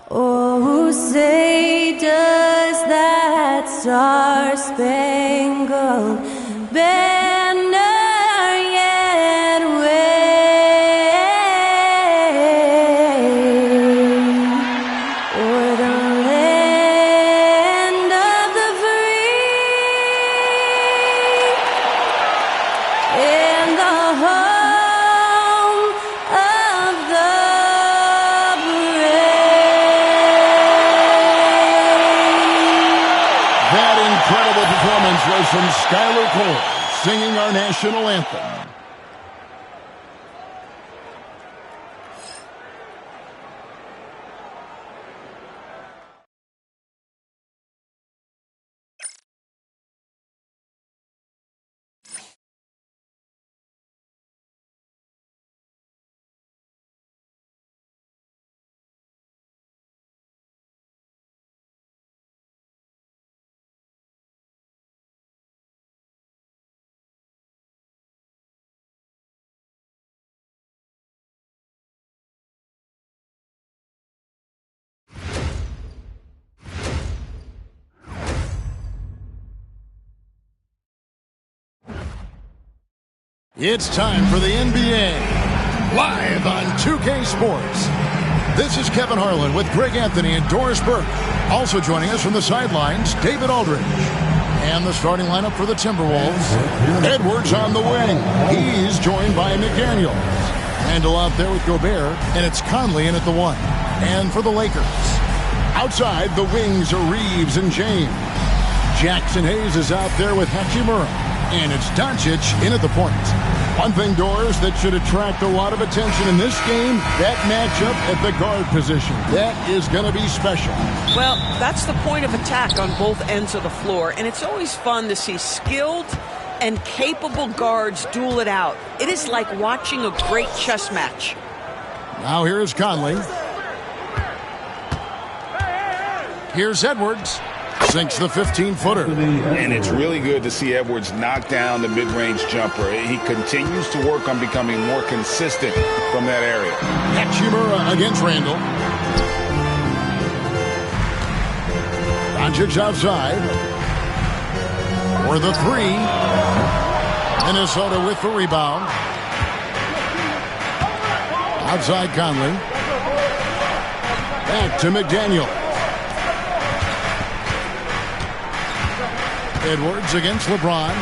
Oh, say does that star-spangled banner yet wave o'er the land of the free and the home of the Incredible performance was from Skylar Cole, singing our national anthem. It's time for the NBA, live on 2K Sports. This is Kevin Harlan with Greg Anthony and Doris Burke. Also joining us from the sidelines, David Aldridge. And the starting lineup for the Timberwolves, Edwards on the wing. He's joined by McDaniels. Randall out there with Gobert, and it's Conley in at the 1. And for the Lakers, outside the wings are Reeves and James. Jackson Hayes is out there with Hachimura. And it's Doncic in at the point. One thing, Doors, that should attract a lot of attention in this game, that matchup at the guard position. That is going to be special. Well, that's the point of attack on both ends of the floor, and it's always fun to see skilled and capable guards duel it out. It is like watching a great chess match. Now here is Conley. Here's Edwards. Sinks the 15-footer. And it's really good to see Edwards knock down the mid-range jumper. He continues to work on becoming more consistent from that area. Hachimura against Randall. Doncic outside. For the 3. Minnesota with the rebound. Outside Conley. Back to McDaniel. Edwards against LeBron.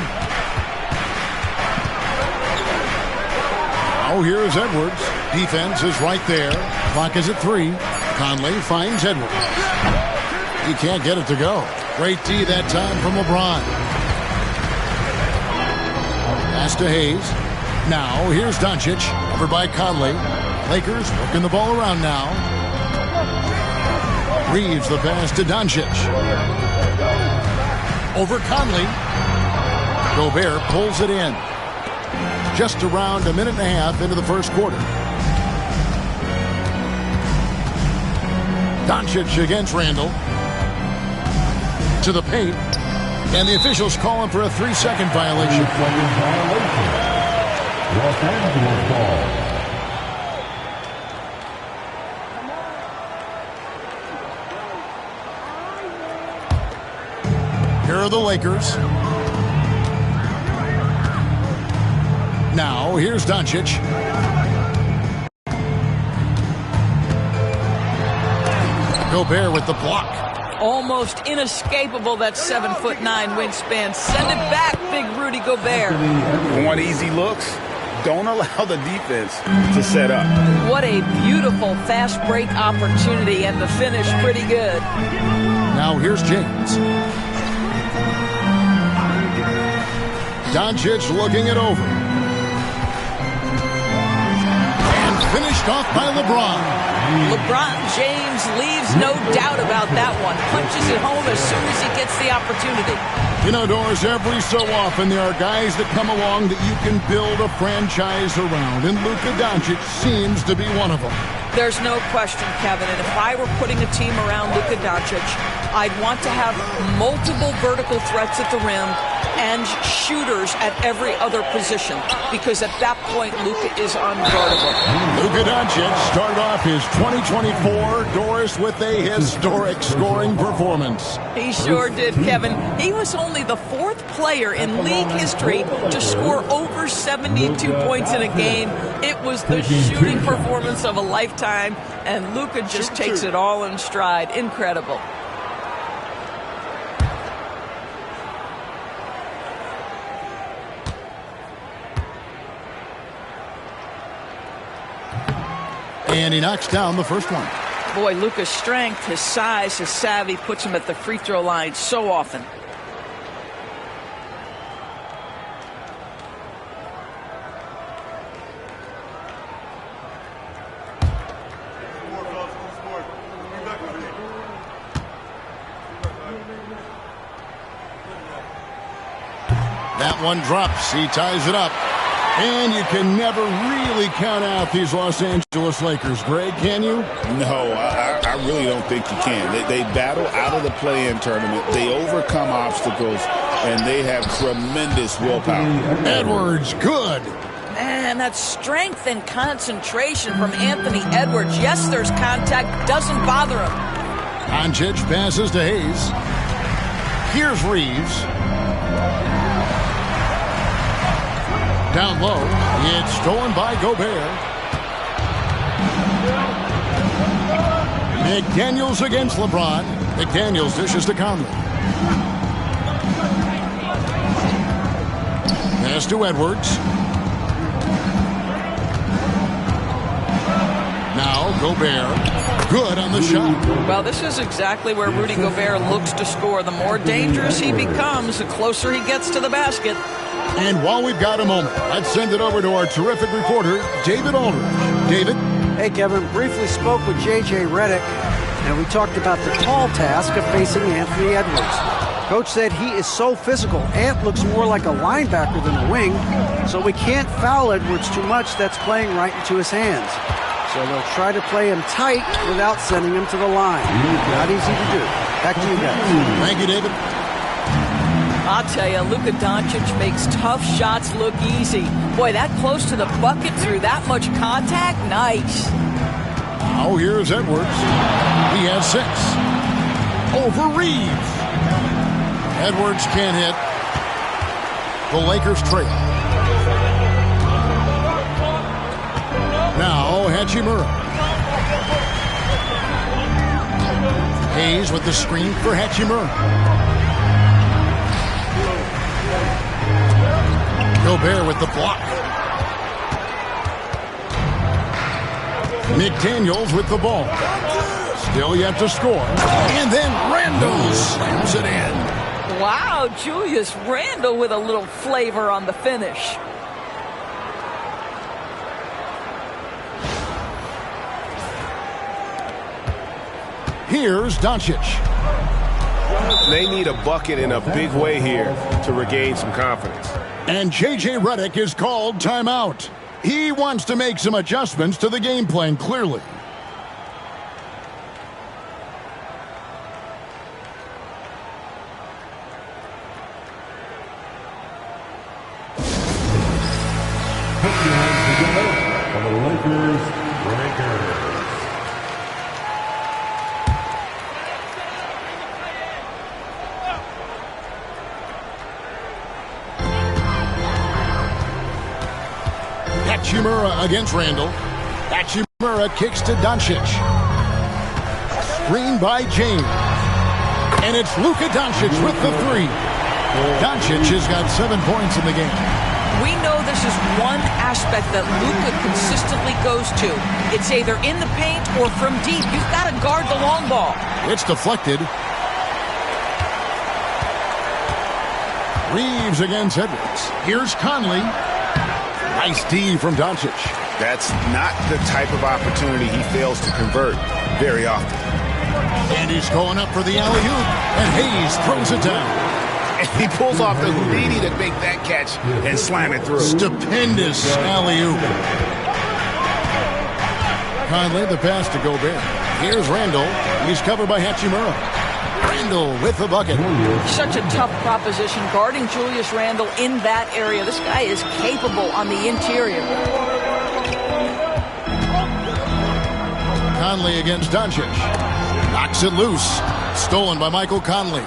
Now here's Edwards. Defense is right there. Clock is at 3. Conley finds Edwards. He can't get it to go. Great D that time from LeBron. Pass to Hayes. Now here's Doncic. Covered by Conley. Lakers working the ball around now. Reeves the pass to Doncic. Over Conley. Gobert pulls it in. Just around a minute and a half into the first quarter. Doncic against Randall. To the paint. And the officials calling for a 3-second violation. Los Angeles ball. Here are the Lakers. Now, here's Doncic. Gobert with the block. Almost inescapable, that 7'9" wingspan. Send it back, big Rudy Gobert. Want easy looks? Don't allow the defense to set up. What a beautiful fast break opportunity, and the finish pretty good. Now here's James. Doncic looking it over. And finished off by LeBron. LeBron James leaves no doubt about that one. Punches it home as soon as he gets the opportunity. You know, Doris, every so often there are guys that come along that you can build a franchise around, and Luka Doncic seems to be one of them. There's no question, Kevin, and if I were putting a team around Luka Doncic, I'd want to have multiple vertical threats at the rim, and shooters at every other position, because at that point, Luka is unguardable. Luka Doncic started off his 2024, Doris, with a historic scoring performance. He sure did, Kevin. He was only the 4th player in league history to score over 72 points in a game. It was the shooting performance of a lifetime, and Luka just takes it all in stride. Incredible. And he knocks down the first one. Boy, Luka's strength, his size, his savvy puts him at the free throw line so often. That one drops. He ties it up. And you can never really count out these Los Angeles Lakers, Greg, can you? No, I really don't think you can. They battle out of the play-in tournament. They overcome obstacles, and they have tremendous willpower. Edwards, good. Man, that strength and concentration from Anthony Edwards. Yes, there's contact. Doesn't bother him. Doncic passes to Hayes. Here's Reeves. Down low. It's stolen by Gobert. McDaniels against LeBron. McDaniels dishes to Conley. Pass to Edwards. Now Gobert. Good on the shot. Well, this is exactly where Rudy Gobert looks to score. The more dangerous he becomes, the closer he gets to the basket. And while we've got a moment, let's send it over to our terrific reporter, David Aldridge. David? Hey, Kevin. Briefly spoke with J.J. Redick, and we talked about the tall task of facing Anthony Edwards. Coach said he is so physical. Ant looks more like a linebacker than a wing, so we can't foul Edwards too much. That's playing right into his hands. So they'll try to play him tight without sending him to the line. Not easy to do. Back to you guys. Thank you, David. I'll tell you, Luka Doncic makes tough shots look easy. Boy, that close to the bucket through that much contact, nice. Now here's Edwards. He has 6. Over Reeves. Edwards can't hit. The Lakers trail. Now Hachimura. Hayes with the screen for Hachimura. Gobert with the block. McDaniels with the ball. Still yet to score. And then Randle slams it in. Wow, Julius Randle with a little flavor on the finish. Here's Doncic. They need a bucket in a big way here to regain some confidence. And J.J. Redick is called timeout. He wants to make some adjustments to the game plan, clearly. Put your hands together for the Lakers Breakers. Hachimura against Randle. Hachimura kicks to Doncic. Screen by James. And it's Luka Doncic with the 3. Doncic has got 7 points in the game. We know this is one aspect that Luka consistently goes to. It's either in the paint or from deep. You've got to guard the long ball. It's deflected. Reeves against Edwards. Here's Conley. Nice D from Doncic. That's not the type of opportunity he fails to convert very often. And he's going up for the alley-oop. And Hayes throws it down. And he pulls off the Houdini to make that catch and slam it through. Stupendous alley-oop. Conley, the pass to Gobert. Here's Randle. He's covered by Hachimura. Randle with the bucket. Such a tough proposition guarding Julius Randle in that area. This guy is capable on the interior. Conley against Doncic. Knocks it loose. Stolen by Michael Conley.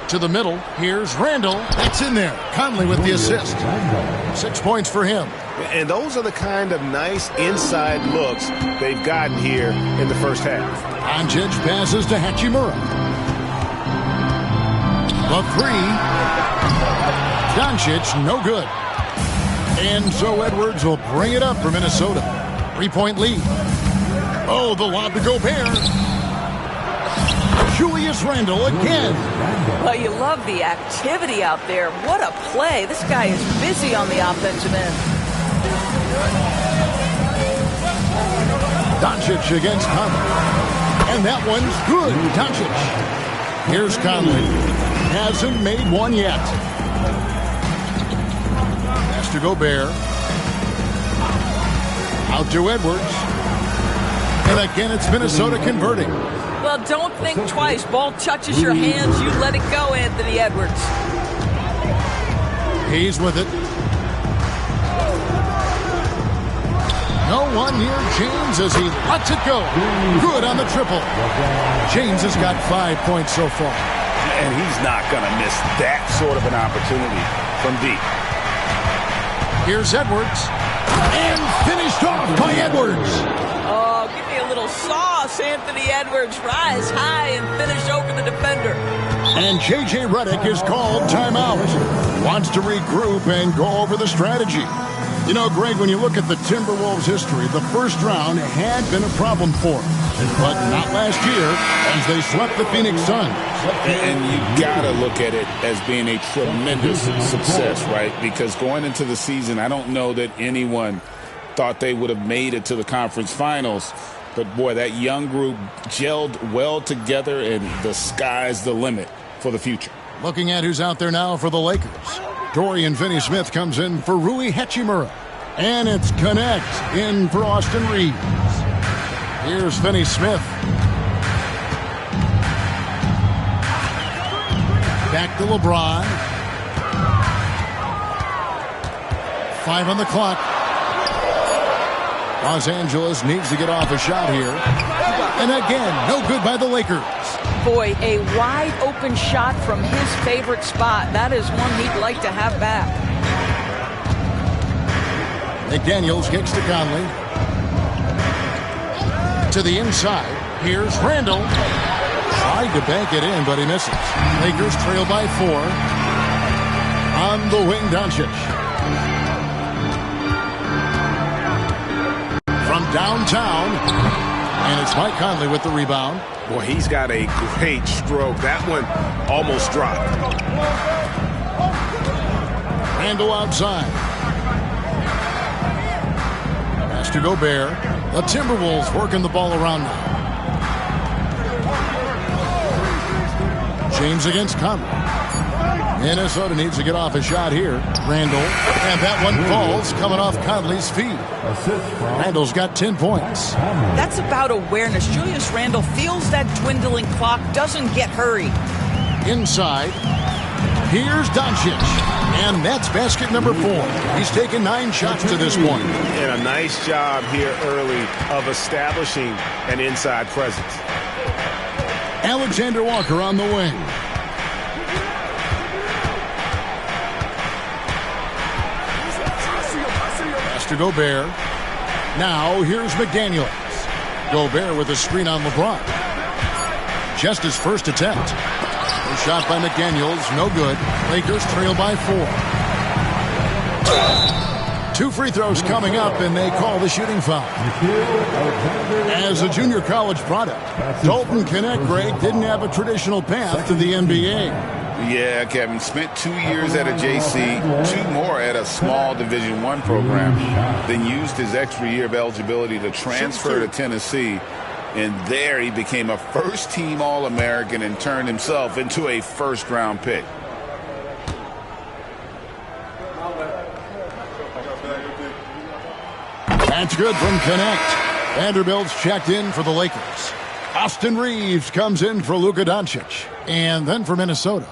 To the middle. Here's Randle. That's in there. Conley with the assist. 6 points for him. And those are the kind of nice inside looks they've gotten here in the first half. Doncic passes to Hachimura. The three. Doncic, no good. And so Edwards will bring it up for Minnesota. 3-point lead. Oh, the lob to Gobert. Julius Randle again. Well, you love the activity out there. What a play. This guy is busy on the offensive end. Doncic against Conley. And that one's good. Doncic. Here's Conley. Hasn't made one yet. Pass to Gobert. Out to Edwards. And again, it's Minnesota converting. Well, don't think twice. Ball touches your hands, you let it go, Anthony Edwards. He's with it. No one near James as he lets it go. Good on the triple. James has got 5 points so far. And he's not going to miss that sort of an opportunity from deep. Here's Edwards. And finished off by Edwards. Oh, give me a little sauce, Anthony Edwards. Rise high and finish over the defender. And J.J. Redick is called timeout. Wants to regroup and go over the strategy. You know, Greg, when you look at the Timberwolves' history, the first round had been a problem for them. But not last year, as they swept the Phoenix Suns. And you got to look at it as being a tremendous success, right? Because going into the season, I don't know that anyone thought they would have made it to the conference finals. But, boy, that young group gelled well together, and the sky's the limit for the future. Looking at who's out there now for the Lakers. Dorian Finney-Smith comes in for Rui Hachimura. And it's Connect in for Austin Reeves. Here's Finney-Smith. Back to LeBron. 5 on the clock. Los Angeles needs to get off a shot here. And again, no good by the Lakers. Boy, a wide open shot from his favorite spot. That is one he'd like to have back. McDaniels kicks to Conley. To the inside. Here's Randle. Tried to bank it in, but he misses. Lakers trail by 4. On the wing, Doncic. From downtown. And it's Mike Conley with the rebound. Boy, he's got a great stroke. That one almost dropped. Randle outside. Pass to Gobert. The Timberwolves working the ball around now. James against Conley. Minnesota needs to get off a shot here. Randle. And that one falls coming off Conley's feet. Randle's got 10 points. That's about awareness. Julius Randle feels that dwindling clock, doesn't get hurried. Inside. Here's Doncic. And that's basket number 4. He's taken 9 shots to this point. And a nice job here early of establishing an inside presence. Alexander Walker on the wing. Pass to Gobert. Now here's McDaniels. Gobert with a screen on LeBron. Just his first attempt. A shot by McDaniels, no good. Lakers trail by 4. 2 free throws coming up, and they call the shooting foul. As a junior college product, Dalton Connect, Greg, didn't have a traditional path to the NBA. Yeah, Kevin, spent 2 years at a JC, 2 more at a small Division I program, then used his extra year of eligibility to transfer to Tennessee. And there he became a first-team All-American and turned himself into a first-round pick. That's good from Connect. Vanderbilt's checked in for the Lakers. Austin Reeves comes in for Luka Doncic. And then for Minnesota,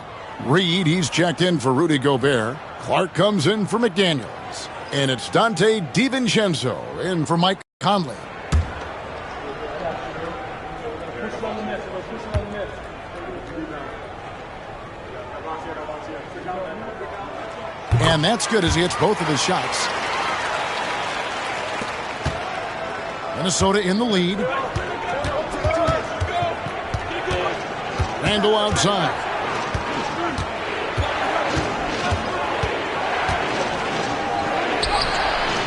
Reed, he's checked in for Rudy Gobert. Clark comes in for McDaniels. And it's Dante DiVincenzo in for Mike Conley. And that's good as he hits both of his shots. Minnesota in the lead. Randle outside.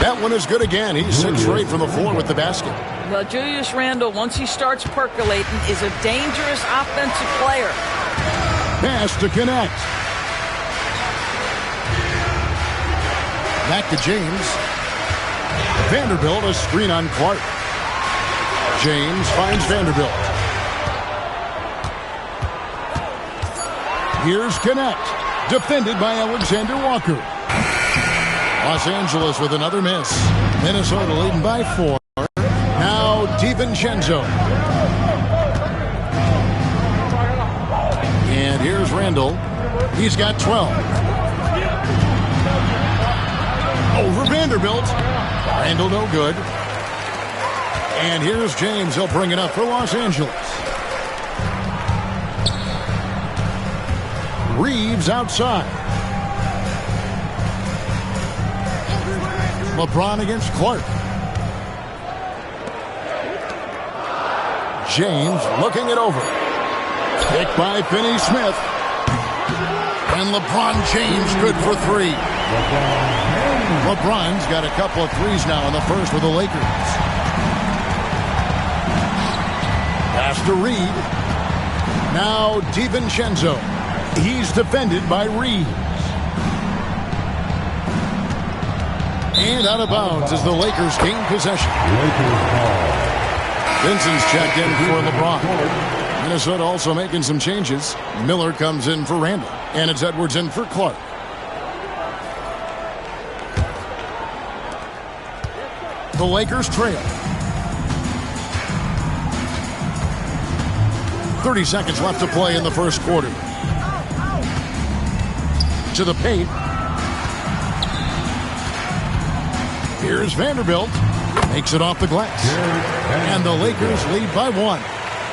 That one is good again. He's 6 for 8 from the floor with the basket. Well, Julius Randle, once he starts percolating, is a dangerous offensive player. Pass to connect. Back to James. Vanderbilt, a screen on Clark. James finds Vanderbilt. Here's Connect. Defended by Alexander Walker. Los Angeles with another miss. Minnesota leading by 4. Now DiVincenzo. And here's Randle. He's got 12. Over Vanderbilt. Randle no good. And here's James. He'll bring it up for Los Angeles. Reeves outside. LeBron against Clark. James looking it over. Picked by Finney-Smith. And LeBron James good for 3. LeBron's got a couple of threes now in the first with the Lakers. Pass to Reed. Now DiVincenzo. He's defended by Reeves. And out of bounds as the Lakers gain possession. Vincent's checked in for LeBron. Minnesota also making some changes. Miller comes in for Randle. And it's Edwards in for Clark. The Lakers trail. 30 seconds left to play in the first quarter. To the paint. Here's Vanderbilt. Makes it off the glass. And the Lakers lead by 1.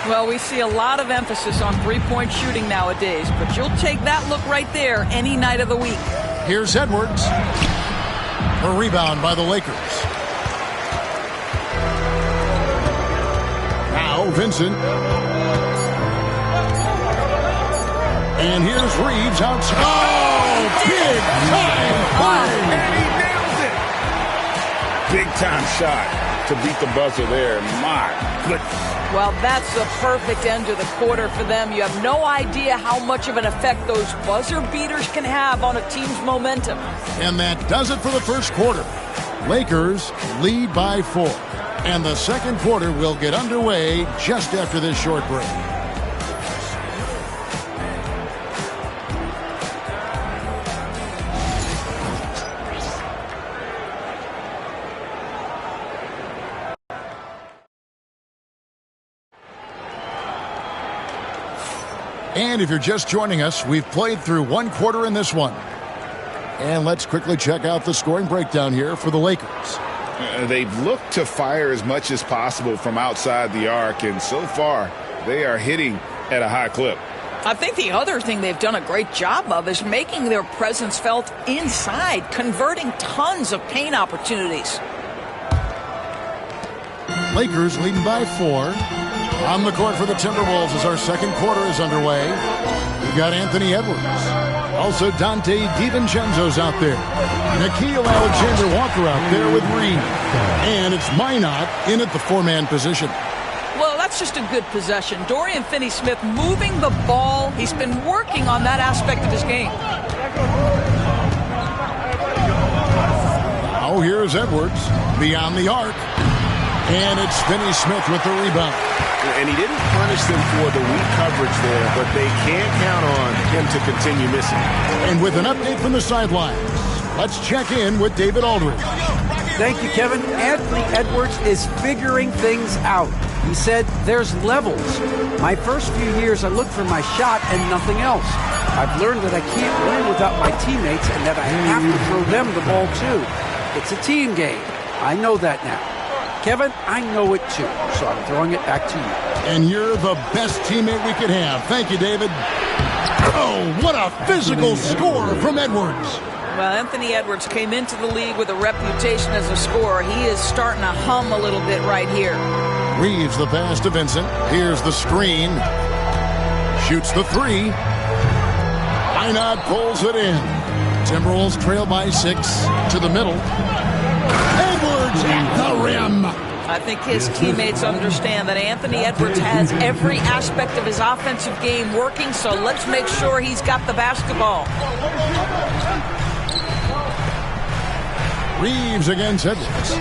Well, we see a lot of emphasis on three-point shooting nowadays, but you'll take that look right there any night of the week. Here's Edwards. A rebound by the Lakers. Now Vincent. And here's Reeves outside. Oh, big time play. And he nails it. Big time shot to beat the buzzer there. My goodness. Well, that's the perfect end to the quarter for them. You have no idea how much of an effect those buzzer beaters can have on a team's momentum. And that does it for the first quarter. Lakers lead by 4. And the second quarter will get underway just after this short break. And if you're just joining us, we've played through one quarter in this one. And let's quickly check out the scoring breakdown here for the Lakers. They've looked to fire as much as possible from outside the arc, and so far they are hitting at a high clip. I think the other thing they've done a great job of is making their presence felt inside, converting tons of paint opportunities. Lakers leading by 4. On the court for the Timberwolves as our second quarter is underway. We've got Anthony Edwards. Also Dante DiVincenzo's out there. Nickeil Alexander-Walker out there with Reed. And it's Minot in at the 4-man position. Well, that's just a good possession. Dorian Finney-Smith moving the ball. He's been working on that aspect of his game. Now here's Edwards beyond the arc. And it's Finney-Smith with the rebound. And he didn't punish them for the weak coverage there, but they can't count on him to continue missing. And with an update from the sidelines, let's check in with David Aldridge. Thank you, Kevin. Anthony Edwards is figuring things out. He said, "There's levels. My first few years, I looked for my shot and nothing else. I've learned that I can't win without my teammates and that I have to throw them the ball too. It's a team game. I know that now. Kevin, I know it too, so I'm throwing it back to you." And you're the best teammate we could have. Thank you, David. Oh, what a physical score from Edwards. Well, Anthony Edwards came into the league with a reputation as a scorer. He is starting to hum a little bit right here. Reeves the pass to Vincent. Here's the screen. Shoots the three. Einot pulls it in. Timberwolves trail by 6 to the middle. Edwards at the rim. I think his teammates understand that Anthony Edwards has every aspect of his offensive game working, so let's make sure he's got the basketball. Reeves against Edwards.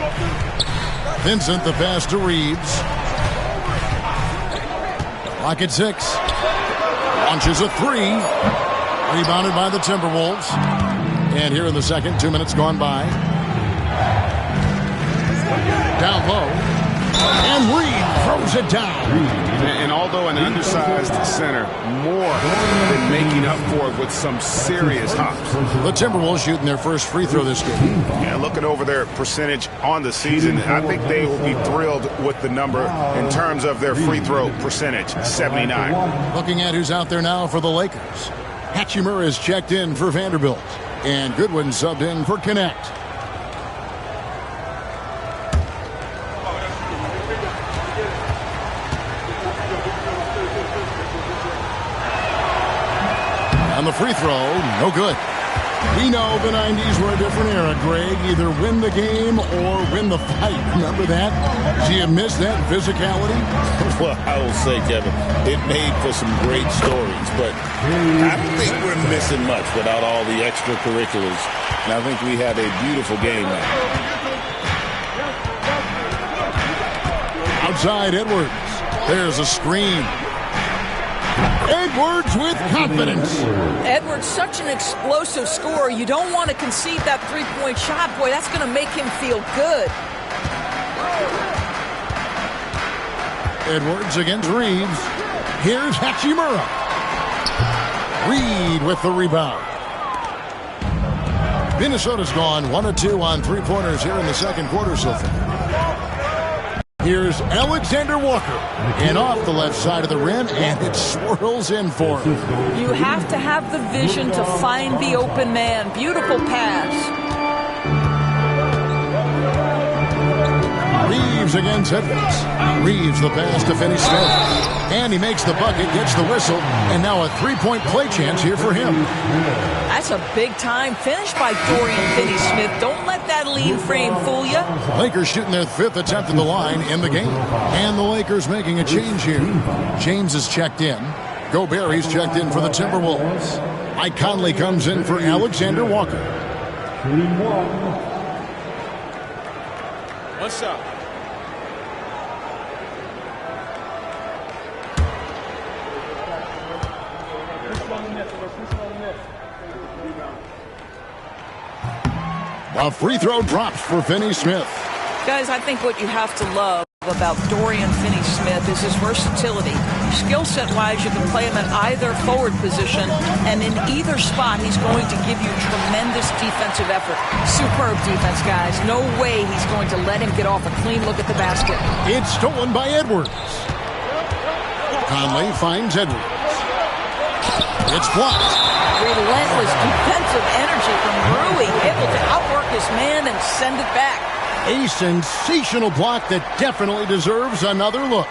Vincent the pass to Reeves. Clock at 6. Launches a three. Rebounded by the Timberwolves. And here in the second, 2 minutes gone by. Down low. And Reed throws it down. And although an undersized center, more than making up for it with some serious hops. The Timberwolves shooting their first free throw this game. Yeah, looking over their percentage on the season, I think they will be thrilled with the number in terms of their free throw percentage, 79. Looking at who's out there now for the Lakers. Hachimura is checked in for Vanderbilt. And Goodwin subbed in for Connect. On the free throw, no good. We know the 90s were a different era, Greg. Either win the game or win the fight. Remember that? Do you miss that physicality? Well, I will say, Kevin, it made for some great stories, but I don't think we're missing much without all the extracurriculars. And I think we have a beautiful game now. Outside Edwards. There's a screen. Edwards with confidence. Edwards, such an explosive scorer. You don't want to concede that three-point shot. Boy, that's going to make him feel good. Edwards against Reeves. Here's Hachimura. Reed with the rebound. Minnesota's gone 1 of 2 on three-pointers here in the second quarter so far. Here's Alexander Walker. And off the left side of the rim, and it swirls in for him. You have to have the vision to find the open man. Beautiful pass. Reeves against Edwards. Reeves the pass to Finney Smith. And he makes the bucket, gets the whistle, and now a three-point play chance here for him. That's a big-time finish by Dorian Finney-Smith. Don't let that lead frame fool you. Lakers shooting their 5th attempt at the line in the game. And the Lakers making a change here. James is checked in. Gobert, he's checked in for the Timberwolves. Mike Conley comes in for Alexander Walker. What's up? A free throw drops for Finney-Smith. Guys, I think what you have to love about Dorian Finney-Smith is his versatility. Skill set-wise, you can play him in either forward position, and in either spot, he's going to give you tremendous defensive effort. Superb defense, guys. No way he's going to let him get off a clean look at the basket. It's stolen by Edwards. Conley finds Edwards. It's blocked. Relentless defensive energy from Rui, able to outwork his man and send it back. A sensational block that definitely deserves another look.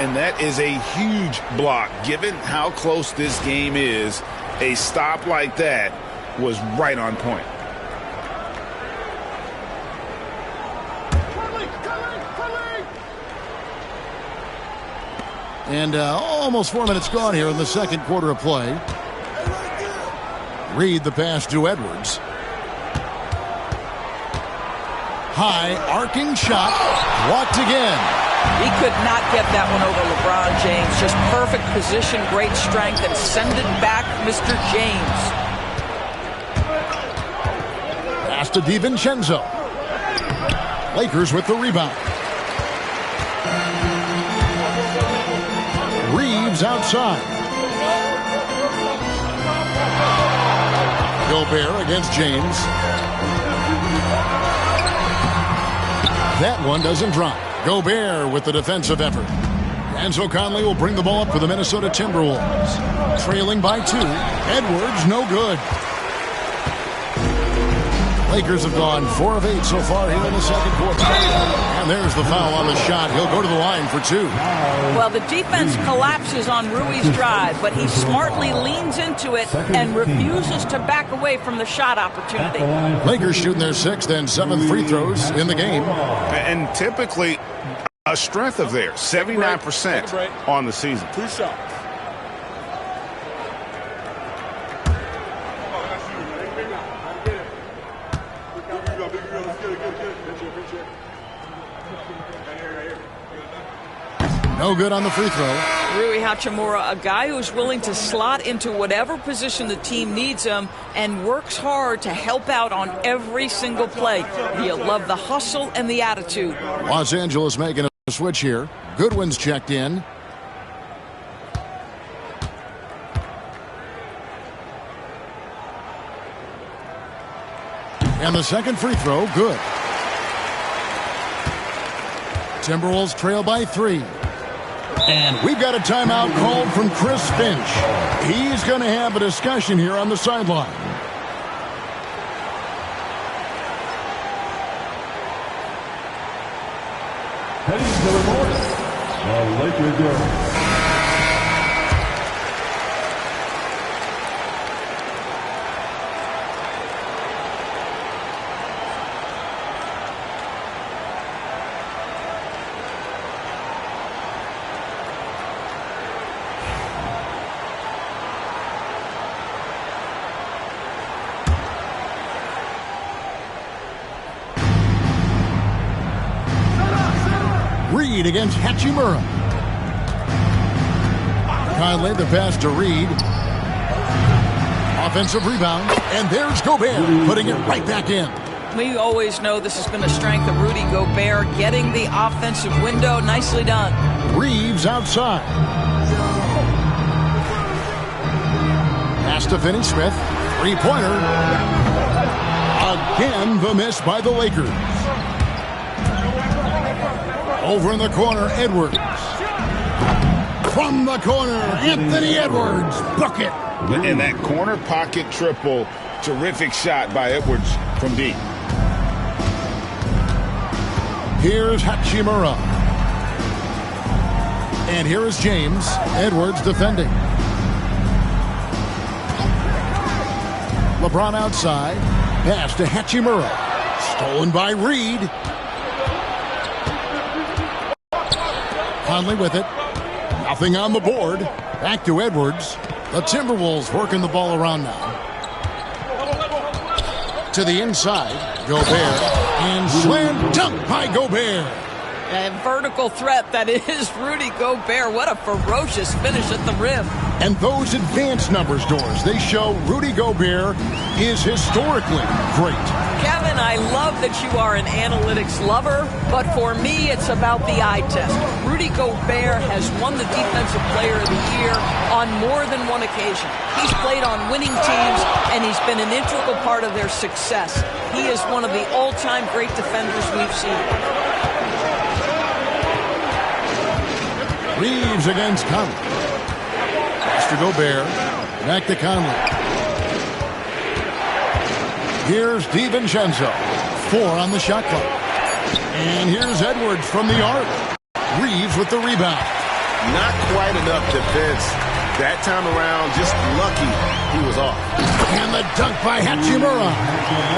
And that is a huge block. Given how close this game is, a stop like that was right on point. And almost 4 minutes gone here in the second quarter of play. Reed the pass to Edwards. High arcing shot. Blocked again. He could not get that one over LeBron James. Just perfect position, great strength, and send it back, Mr. James. Pass to DiVincenzo. Lakers with the rebound. Reeves outside. Gobert against James. That one doesn't drop. Gobert with the defensive effort. Enzo Conley will bring the ball up for the Minnesota Timberwolves. Trailing by 2. Edwards, no good. Lakers have gone 4 of 8 so far here in the second quarter. And there's the foul on the shot. He'll go to the line for 2. Well, the defense collapses on Rui's drive, but he smartly leans into it and refuses to back away from the shot opportunity. Lakers shooting their 6th and 7th free throws in the game. And typically a strength of theirs, 79% on the season. 2 shots. No good on the free throw. Rui Hachimura, a guy who's willing to slot into whatever position the team needs him and works hard to help out on every single play. You love the hustle and the attitude. Los Angeles making a switch here. Goodwin's checked in. And the second free throw, good. Timberwolves trail by 3. And we've got a timeout called from Chris Finch. He's going to have a discussion here on the sideline. Heading to the north, the Lakers go. Reed against Hachimura. Conley the pass to Reed. Offensive rebound. And there's Gobert putting it right back in. We always know this has been a strength of Rudy Gobert, getting the offensive window. Nicely done. Reeves outside. Pass to Finney-Smith. Three-pointer. Again, the miss by the Lakers. Over in the corner, Edwards. From the corner, Anthony Edwards. Bucket. And that corner pocket triple, terrific shot by Edwards from deep. Here's Hachimura. And here is James. Edwards defending. LeBron outside. Pass to Hachimura. Stolen by Reed. Conley with it. Nothing on the board. Back to Edwards. The Timberwolves working the ball around now. To the inside. Gobert. And slam dunk by Gobert. A vertical threat that is Rudy Gobert. What a ferocious finish at the rim. And those advanced numbers, Doors, they show Rudy Gobert is historically great. Kevin, I love that you are an analytics lover, but for me, it's about the eye test. Rudy Gobert has won the Defensive Player of the Year on more than one occasion. He's played on winning teams, and he's been an integral part of their success. He is one of the all-time great defenders we've seen. Reeves against Conley. Pass to Gobert. Back to Conley. Here's DiVincenzo. 4 on the shot clock. And here's Edwards from the arc. Reeves with the rebound. Not quite enough defense that time around. Just lucky he was off. And the dunk by Hachimura.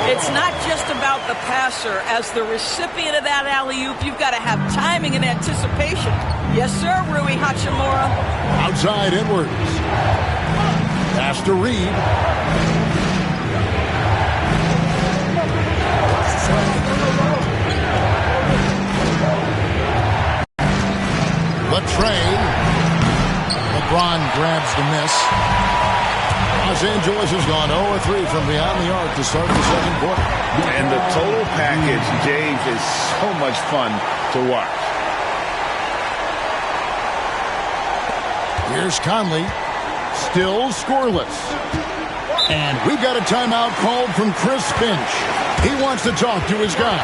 It's not just about the passer. As the recipient of that alley-oop, you've got to have timing and anticipation. Yes, sir, Rui Hachimura. Outside Edwards. Pass to Reed. The trade. LeBron grabs the miss. Los Angeles has gone 0-3 from beyond the arc to start the second quarter. And the total package, James, is so much fun to watch. Here's Conley. Still scoreless. And we've got a timeout called from Chris Finch. He wants to talk to his guys.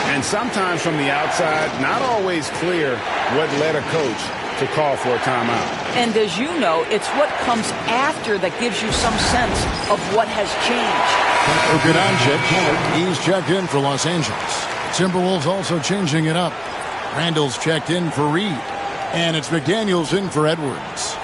And sometimes from the outside, not always clear what led a coach to call for a timeout. And as you know, it's what comes after that gives you some sense of what has changed. Luka Doncic, he's checked in for Los Angeles. Timberwolves also changing it up. Randall's checked in for Reed. And it's McDaniels in for Edwards.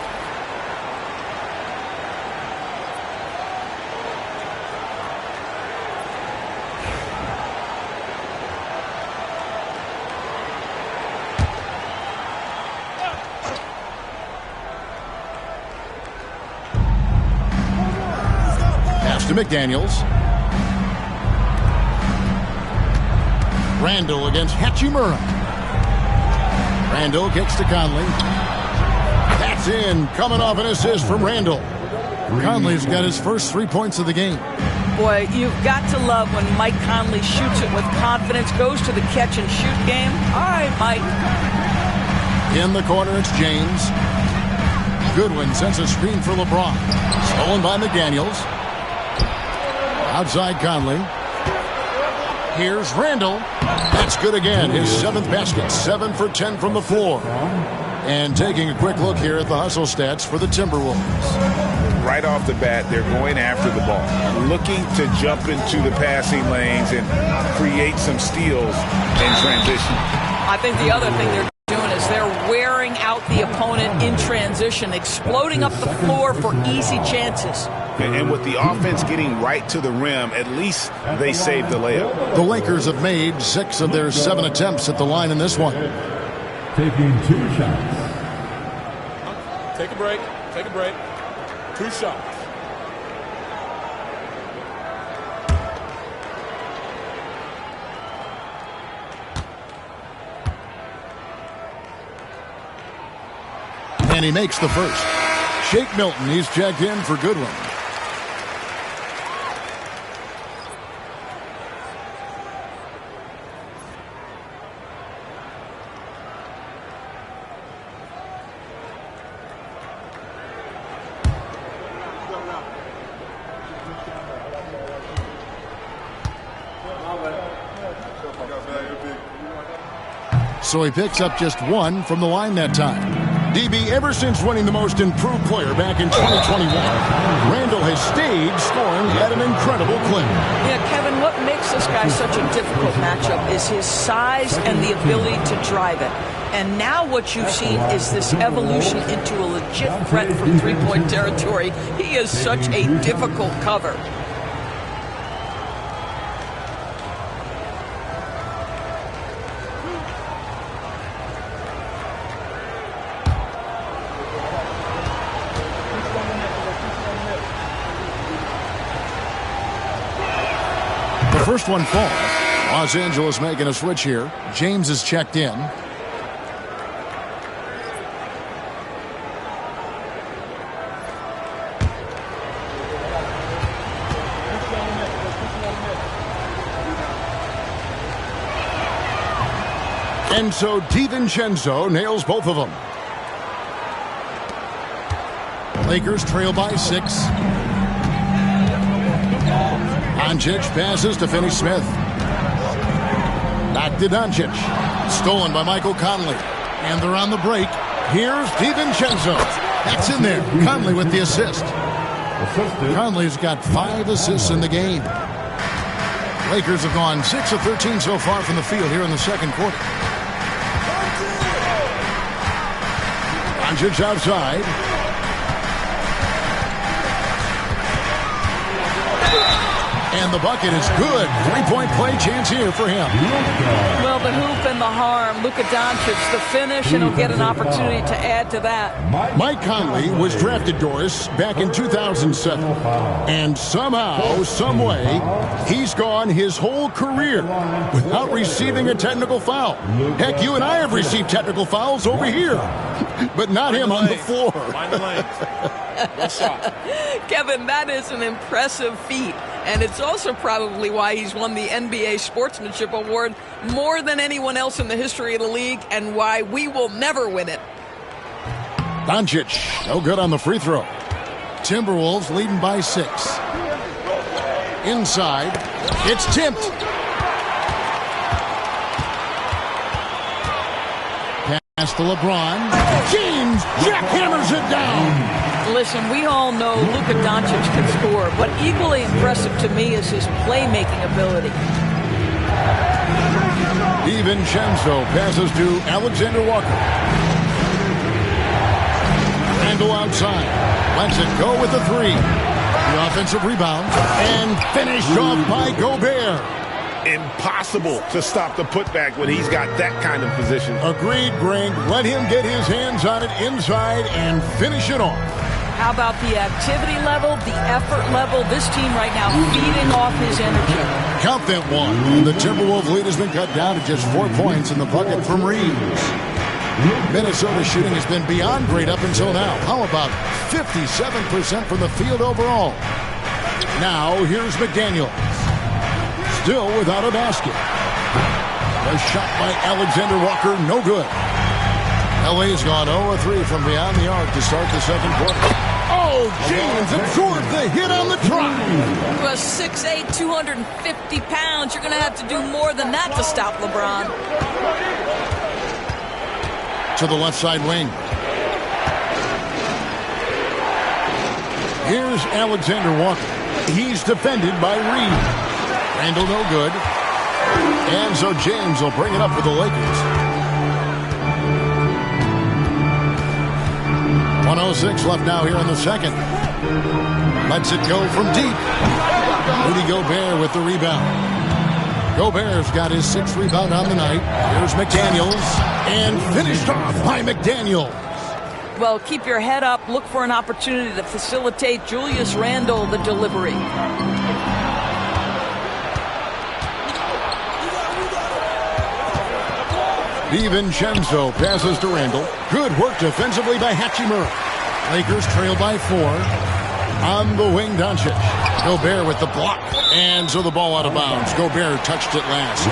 To McDaniels. Randall against Hachimura. Randall kicks to Conley. That's in. Coming off an assist from Randall. Conley's got his first 3 points of the game. Boy, you've got to love when Mike Conley shoots it with confidence, goes to the catch and shoot game. All right, Mike. In the corner, it's James. Goodwin sends a screen for LeBron. Stolen by McDaniels. Outside Conley. Here's Randall. That's good again. His 7th basket. 7 for 10 from the floor. And taking a quick look here at the hustle stats for the Timberwolves. Right off the bat, they're going after the ball, looking to jump into the passing lanes and create some steals in transition. I think the other thing they're doing is they're wearing out the opponent in transition, exploding up the floor for easy chances. And with the offense getting right to the rim, at least they saved the layup. The Lakers have made 6 of their 7 attempts at the line in this one. Taking 2 shots. Take a break. Take a break. 2 shots. And he makes the first. Shake Milton, he's checked in for Goodwin. So he picks up just 1 from the line that time. DB, ever since winning the most improved player back in 2021, Randall has stayed scoring at an incredible clip. Yeah, Kevin, what makes this guy such a difficult matchup is his size and the ability to drive it. And now what you've seen is this evolution into a legit threat from three-point territory. He is such a difficult cover. First one falls. Los Angeles making a switch here. James is checked in. And so DiVincenzo nails both of them. Lakers trail by 6. Doncic passes to Finney-Smith. Back to Doncic. Stolen by Michael Conley. And they're on the break. Here's DiVincenzo. That's in there. Conley with the assist. Conley's got 5 assists in the game. Lakers have gone 6 of 13 so far from the field here in the second quarter. Doncic outside. And the bucket is good. 3-point play chance here for him. Well, the hoop and the harm. Luka Doncic, the finish, and he'll get an opportunity to add to that. Mike Conley was drafted, Doris, back in 2007. And somehow, some way, he's gone his whole career without receiving a technical foul. Heck, you and I have received technical fouls over here, but not him on the floor. Find the lane. One shot. Kevin, that is an impressive feat. And it's also probably why he's won the NBA Sportsmanship Award more than anyone else in the history of the league, and why we will never win it. Doncic, no good on the free throw. Timberwolves leading by 6. Inside, it's tipped. Pass to LeBron. James jackhammers it down. Listen, we all know Luka Doncic can score, but equally impressive to me is his playmaking ability. DiVincenzo passes to Alexander Walker. Randle outside. Lets it go with the 3. The offensive rebound. And finished off by Gobert. Impossible to stop the putback when he's got that kind of position. Agreed, Brink. Let him get his hands on it inside and finish it off. How about the activity level, the effort level? This team right now feeding off his energy. Count that one. And the Timberwolves lead has been cut down to just 4 points in the bucket from Reeves. Minnesota shooting has been beyond great up until now. How about 57% from the field overall? Now, here's McDaniel. Still without a basket. A shot by Alexander Walker, no good. LA's gone 0-3 from beyond the arc to start the second quarter. Oh, James absorbed the hit on the try. To a 6'8", 250 pounds, you're going to have to do more than that to stop LeBron. To the left side wing. Here's Alexander Walker. He's defended by Reed. Randle no good. And so James will bring it up for the Lakers. 1:06 left now here in the second. Lets it go from deep. Rudy Gobert with the rebound. Gobert's got his 6th rebound on the night. Here's McDaniels. And finished off by McDaniels. Well, keep your head up. Look for an opportunity to facilitate Julius Randle the delivery. DiVincenzo passes to Randle. Good work defensively by Hachimura. Lakers trail by 4. On the wing, Doncic. Gobert with the block. And so the ball out of bounds. Gobert touched it last.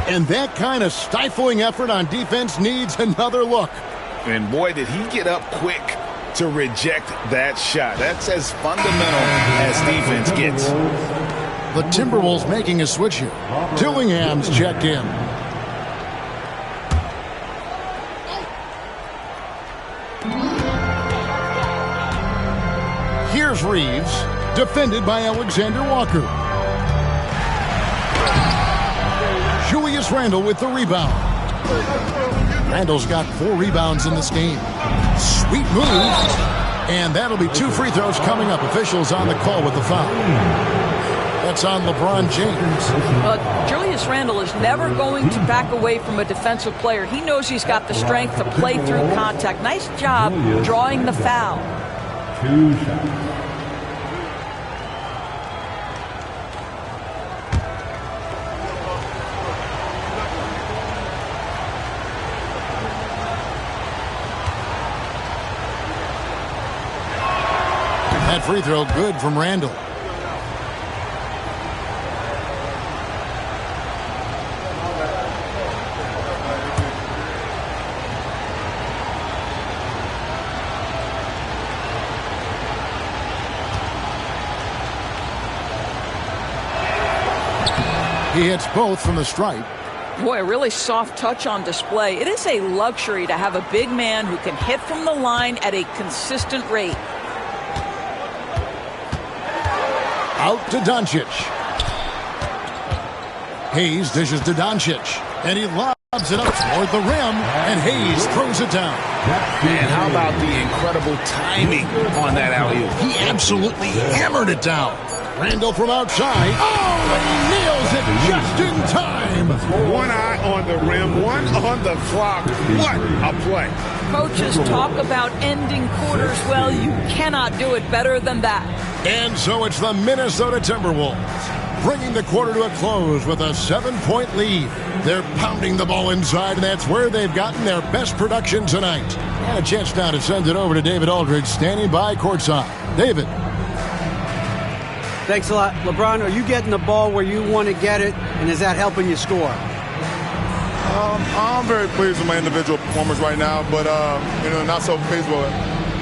And that kind of stifling effort on defense needs another look. And boy, did he get up quick to reject that shot. That's as fundamental as defense gets. The Timberwolves making a switch here. Dillingham's checked in. Here's Reeves, defended by Alexander Walker. Julius Randle with the rebound. Randle's got 4 rebounds in this game. Sweet move. And that'll be 2 free throws coming up. Officials on the call with the foul. That's on LeBron James. Julius Randle is never going to back away from a defensive player. He knows he's got the strength to play through contact. Nice job drawing the foul. 2 shots. That free throw good from Randle. He hits both from the stripe. Boy, a really soft touch on display. It is a luxury to have a big man who can hit from the line at a consistent rate. Out to Doncic. Hayes dishes to Doncic. And he lobs it up toward the rim. And Hayes throws it down. And how about the incredible timing on that alley-oop? He absolutely hammered it down. Randle from outside. Oh, and he nails it just in time. One eye on the rim, one on the clock. What a play. Coaches talk about ending quarters. Well, you cannot do it better than that. And so it's the Minnesota Timberwolves bringing the quarter to a close with a 7-point lead. They're pounding the ball inside, and that's where they've gotten their best production tonight. And a chance now to send it over to David Aldridge, standing by courtside. David. Thanks a lot. LeBron, are you getting the ball where you want to get it, and is that helping you score? I'm very pleased with my individual performance right now, but not so pleased with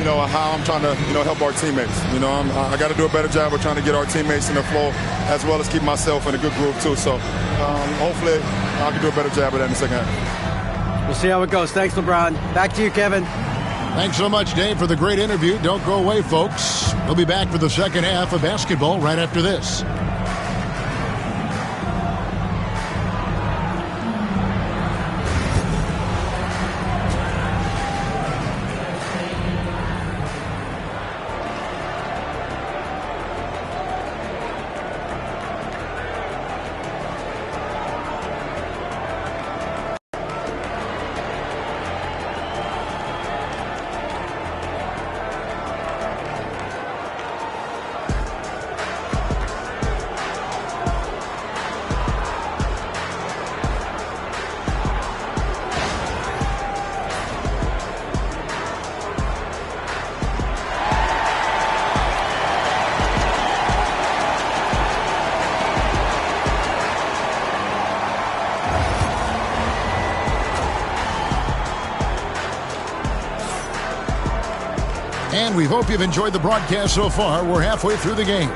how I'm trying to help our teammates. I got to do a better job of trying to get our teammates in the flow as well as keep myself in a good groove too. So hopefully I can do a better job of that in the second half. We'll see how it goes. Thanks, LeBron. Back to you, Kevin. Thanks so much, Dave, for the great interview. Don't go away, folks. We'll be back for the second half of basketball right after this. And we hope you've enjoyed the broadcast so far. We're halfway through the game.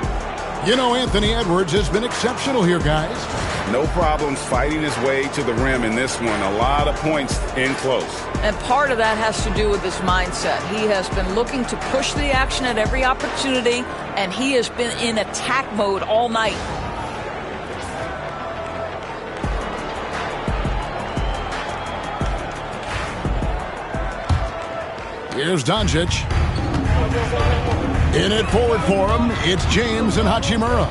Anthony Edwards has been exceptional here, guys. No problems fighting his way to the rim in this one. A lot of points in close. And part of that has to do with his mindset. He has been looking to push the action at every opportunity, and he has been in attack mode all night. Here's Doncic. In it forward for him, it's James and Hachimura.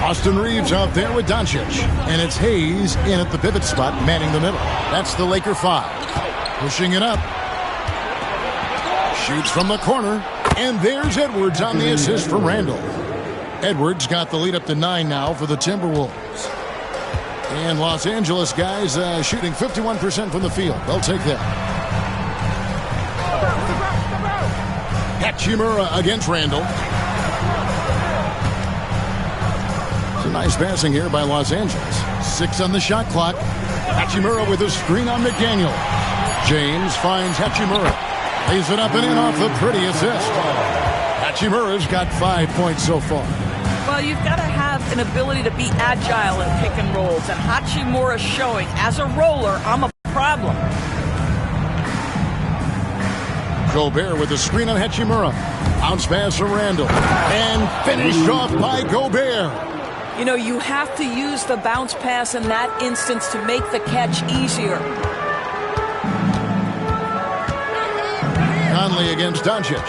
Austin Reeves out there with Doncic. And it's Hayes in at the pivot spot, manning the middle. That's the Laker 5. Pushing it up. Shoots from the corner. And there's Edwards on the assist from Randall. Edwards got the lead up to 9 now for the Timberwolves. And Los Angeles guys shooting 51% from the field. They'll take that. Hachimura against Randall. It's a nice passing here by Los Angeles. 6 on the shot clock. Hachimura with a screen on McDaniel. James finds Hachimura. Lays it up and in off the pretty assist. Hachimura's got 5 points so far. Well, you've got to have an ability to be agile in pick and rolls. And Hachimura's showing, as a roller, I'm a problem. Gobert with a screen on Hachimura. Bounce pass from Randall. And finished off by Gobert. You have to use the bounce pass in that instance to make the catch easier. Conley against Doncic.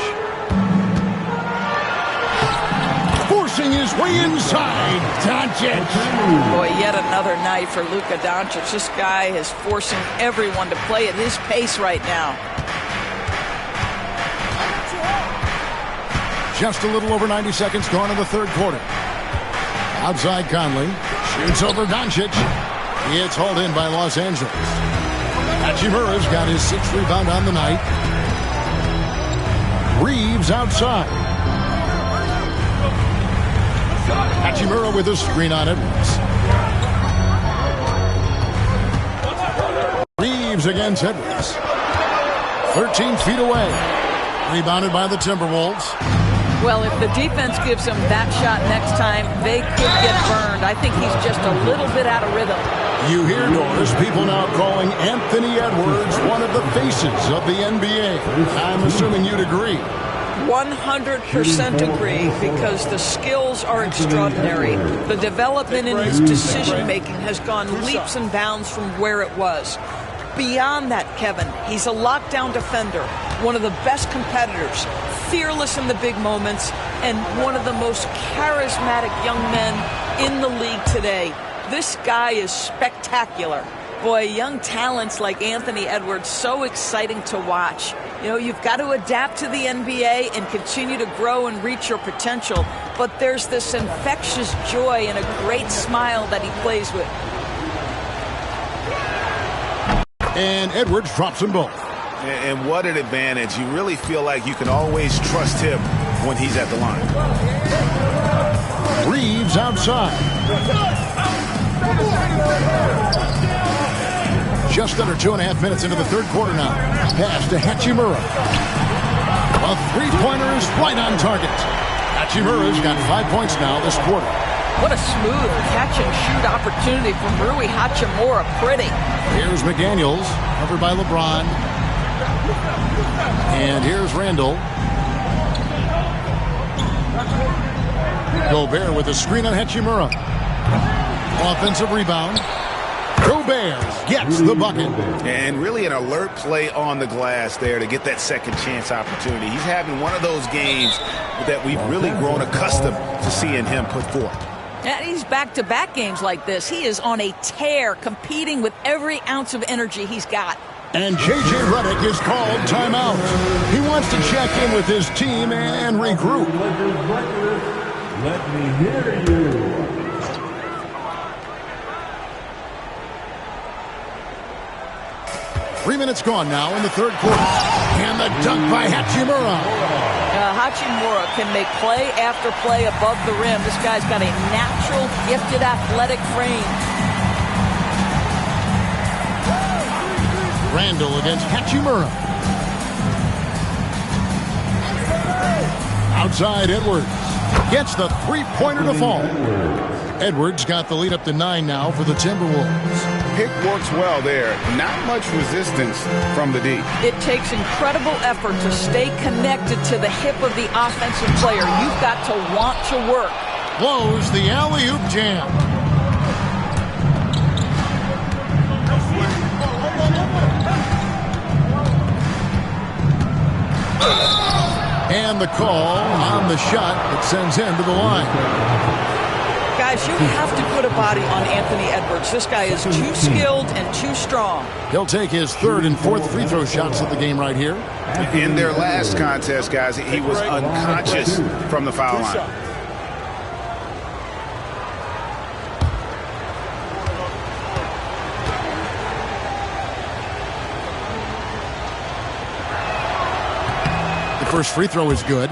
Forcing his way inside. Doncic. Boy, yet another night for Luka Doncic. This guy is forcing everyone to play at his pace right now. Just a little over 90 seconds gone in the third quarter. Outside Conley. Shoots over Doncic. It's hauled in by Los Angeles. Hachimura's got his 6th rebound on the night. Reeves outside. Hachimura with a screen on Edwards. Reeves against Edwards. 13 feet away. Rebounded by the Timberwolves. Well, if the defense gives him that shot next time, they could get burned. I think he's just a little bit out of rhythm. You hear, Doris, people now calling Anthony Edwards one of the faces of the NBA. I'm assuming you'd agree. 100% agree, because the skills are extraordinary. The development in his decision-making has gone leaps and bounds from where it was. Beyond that, Kevin, he's a lockdown defender, one of the best competitors, fearless in the big moments, and one of the most charismatic young men in the league today. This guy is spectacular. Boy, young talents like Anthony Edwards, so exciting to watch. You've got to adapt to the NBA and continue to grow and reach your potential, but there's this infectious joy and a great smile that he plays with. And Edwards drops them both. And what an advantage. You really feel like you can always trust him when he's at the line. Reeves outside. Just under 2.5 minutes into the third quarter now. Pass to Hachimura. A three-pointer is right on target. Hachimura's got 5 points now this quarter. What a smooth catch-and-shoot opportunity from Rui Hachimura. Pretty. Here's McDaniels, covered by LeBron. And here's Randall. Gobert with a screen on Hachimura. Offensive rebound. Gobert gets the bucket. And really an alert play on the glass there to get that second chance opportunity. He's having one of those games that we've really grown accustomed to seeing him put forth. And he's back-to-back games like this. He is on a tear, competing with every ounce of energy he's got. And J.J. Redick is called timeout. He wants to check in with his team and regroup. Let me hear you. 3 minutes gone now in the third quarter. And the dunk by Hachimura. Hachimura can make play after play above the rim. This guy's got a natural, gifted, athletic frame. Randall against Hachimura. Outside Edwards. Gets the three-pointer to fall. Edwards got the lead up to 9 now for the Timberwolves. Pick works well there. Not much resistance from the D. It takes incredible effort to stay connected to the hip of the offensive player. You've got to want to work. Blows the alley-oop jam. And the call on the shot that sends him to the line. Guys, you have to put a body on Anthony Edwards. This guy is too skilled and too strong. He'll take his third and fourth free throw shots of the game right here. In their last contest, guys, he was unconscious from the foul line. The first free throw is good.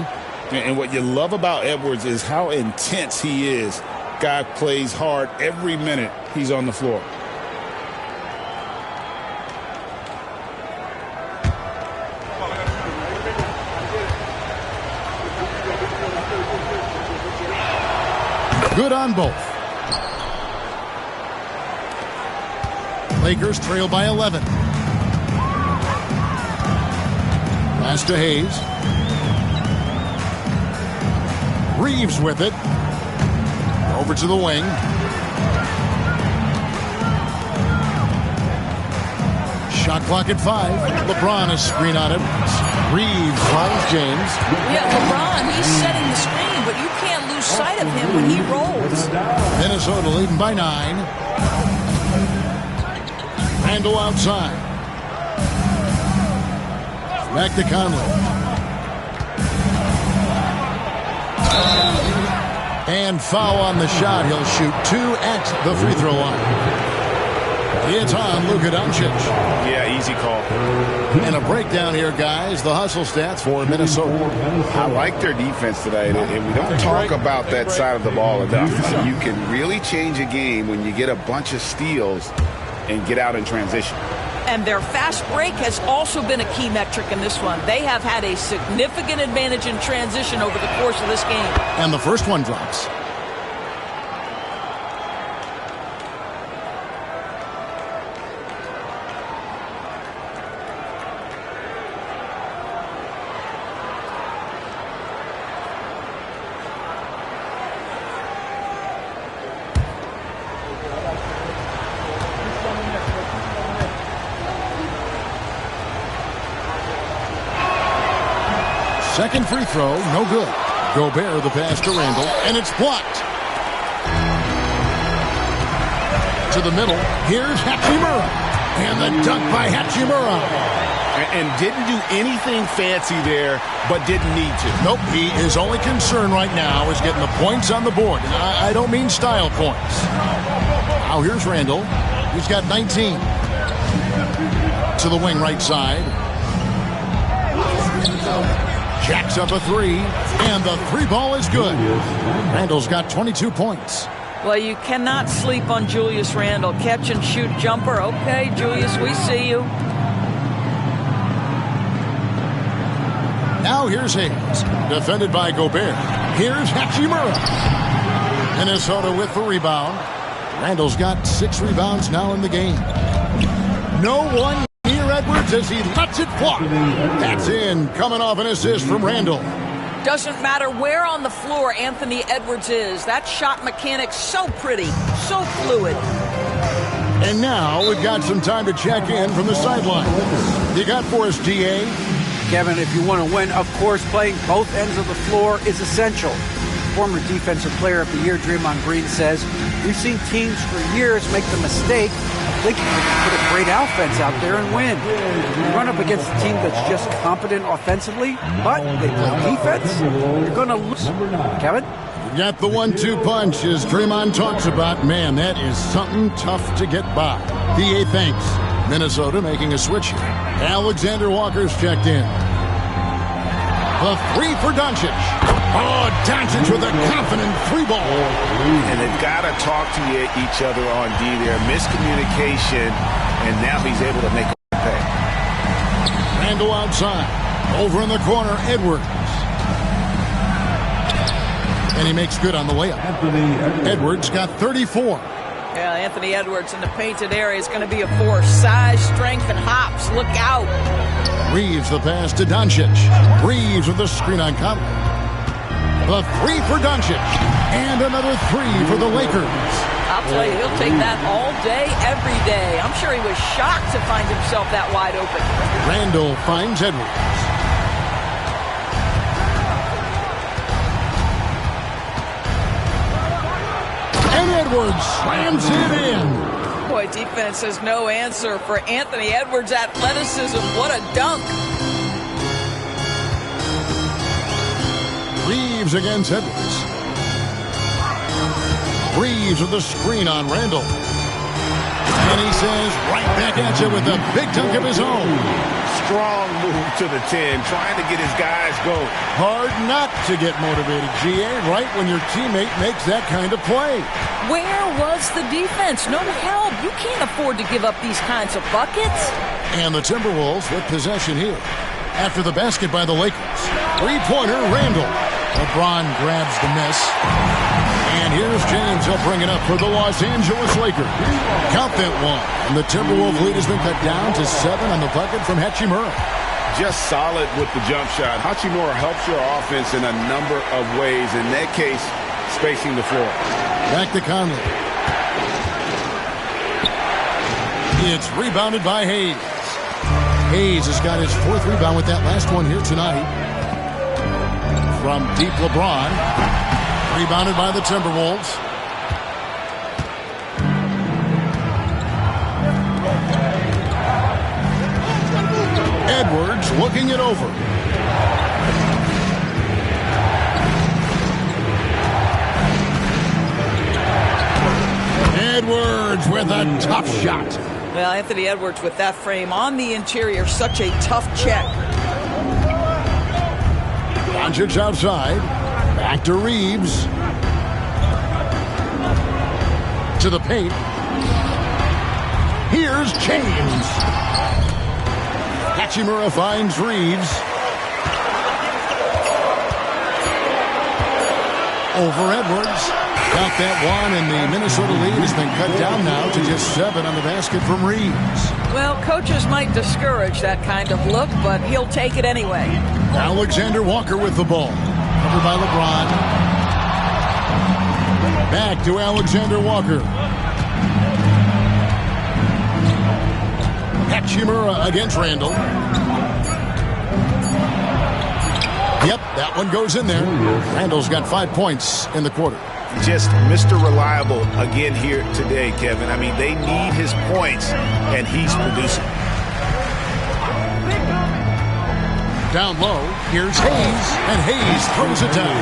And what you love about Edwards is how intense he is. Guy plays hard every minute he's on the floor. Good on both. Lakers trail by 11. Pass to Hayes. Reeves with it. Over to the wing. Shot clock at 5. LeBron is screen on it. Reeves finds James. Yeah, LeBron, he's setting the screen, but you can't lose sight of him when he rolls. Minnesota leading by 9. Randall outside. Back to Conley. And foul on the shot. He'll shoot 2 at the free throw line. It's on Luka Doncic. Yeah, easy call. And a breakdown here, guys. The hustle stats for Minnesota. I like their defense today, and we don't talk about that side of the ball enough. You can really change a game when you get a bunch of steals and get out in transition. And their fast break has also been a key metric in this one. They have had a significant advantage in transition over the course of this game. And the first one drops. Second free throw, no good. Gobert the pass to Randall, and it's blocked. To the middle, here's Hachimura. And the dunk by Hachimura. And didn't do anything fancy there, but didn't need to. Nope, his only concern right now is getting the points on the board. And I don't mean style points. Now here's Randall. He's got 19. To the wing right side. Jacks up a 3, and the 3 ball is good. Randall's got 22 points. Well, you cannot sleep on Julius Randle. Catch and shoot jumper. Okay, Julius, we see you. Now here's Hayes, defended by Gobert. Here's Hachimura. Minnesota with the rebound. Randall's got 6 rebounds now in the game. No one near Edwards as he lets it fly. That's in, coming off an assist from Randall. Doesn't matter where on the floor Anthony Edwards is. That shot mechanic's so pretty, so fluid. And now we've got some time to check in from the sideline. You got for us, DA? Kevin, if you want to win, of course, playing both ends of the floor is essential. Former Defensive Player of the Year Draymond Green says, we've seen teams for years make the mistake of thinking they can put a great offense out there and win. You run up against a team that's just competent offensively, but they play defense, you're going to lose. Kevin? You got the 1-2 punch, as Draymond talks about. Man, that is something tough to get by. DA thanks. Minnesota making a switch here. Alexander Walker's checked in. The 3 for Doncic. Oh, Doncic with a confident 3-ball. And they've got to talk to each other on D there. Miscommunication, and now he's able to make a pay. Randall outside. Over in the corner, Edwards. And he makes good on the layup. Edwards got 34. Yeah, Anthony Edwards in the painted area is going to be a force. Size, strength, and hops. Look out. Reeves the pass to Doncic. Reeves with the screen on Conley. The 3 for Doncic. And another 3 for the Lakers. I'll tell you, he'll take that all day, every day. I'm sure he was shocked to find himself that wide open. Randall finds Edwards. And Edwards slams it in. Boy, defense has no answer for Anthony Edwards' athleticism. What a dunk. Reeves against Edwards. Reeves with the screen on Randall. And he says right back at you with a big dunk of his own. Strong move to the 10, trying to get his guys going. Hard not to get motivated, GA, right when your teammate makes that kind of play. Where was the defense? No help. You can't afford to give up these kinds of buckets. And the Timberwolves with possession here. After the basket by the Lakers. 3-pointer, Randall. LeBron grabs the miss. And here's James. He'll bring it up for the Los Angeles Lakers. Count that one. And the Timberwolves lead has been cut down to 7 on the bucket from Hachimura. Just solid with the jump shot. Hachimura helps your offense in a number of ways. In that case, spacing the floor. Back to Conley. It's rebounded by Hayes. Hayes has got his 4th rebound with that last one here tonight. From deep LeBron. Rebounded by the Timberwolves. Edwards looking it over. Edwards with a tough shot. Well, Anthony Edwards with that frame on the interior, such a tough check. Doncic outside. Back to Reeves. To the paint. Here's James. Hachimura finds Reeves. Over Edwards. Got that one, and the Minnesota lead has been cut down now to just 7 on the basket from Reeves. Well, coaches might discourage that kind of look, but he'll take it anyway. Alexander Walker with the ball. Covered by LeBron. Back to Alexander Walker. Hachimura against Randall. Yep, that one goes in there. Randall's got 5 points in the quarter. Just Mr. Reliable again here today, Kevin. I mean, they need his points, and he's producing. Down low, here's Hayes, and Hayes throws it down.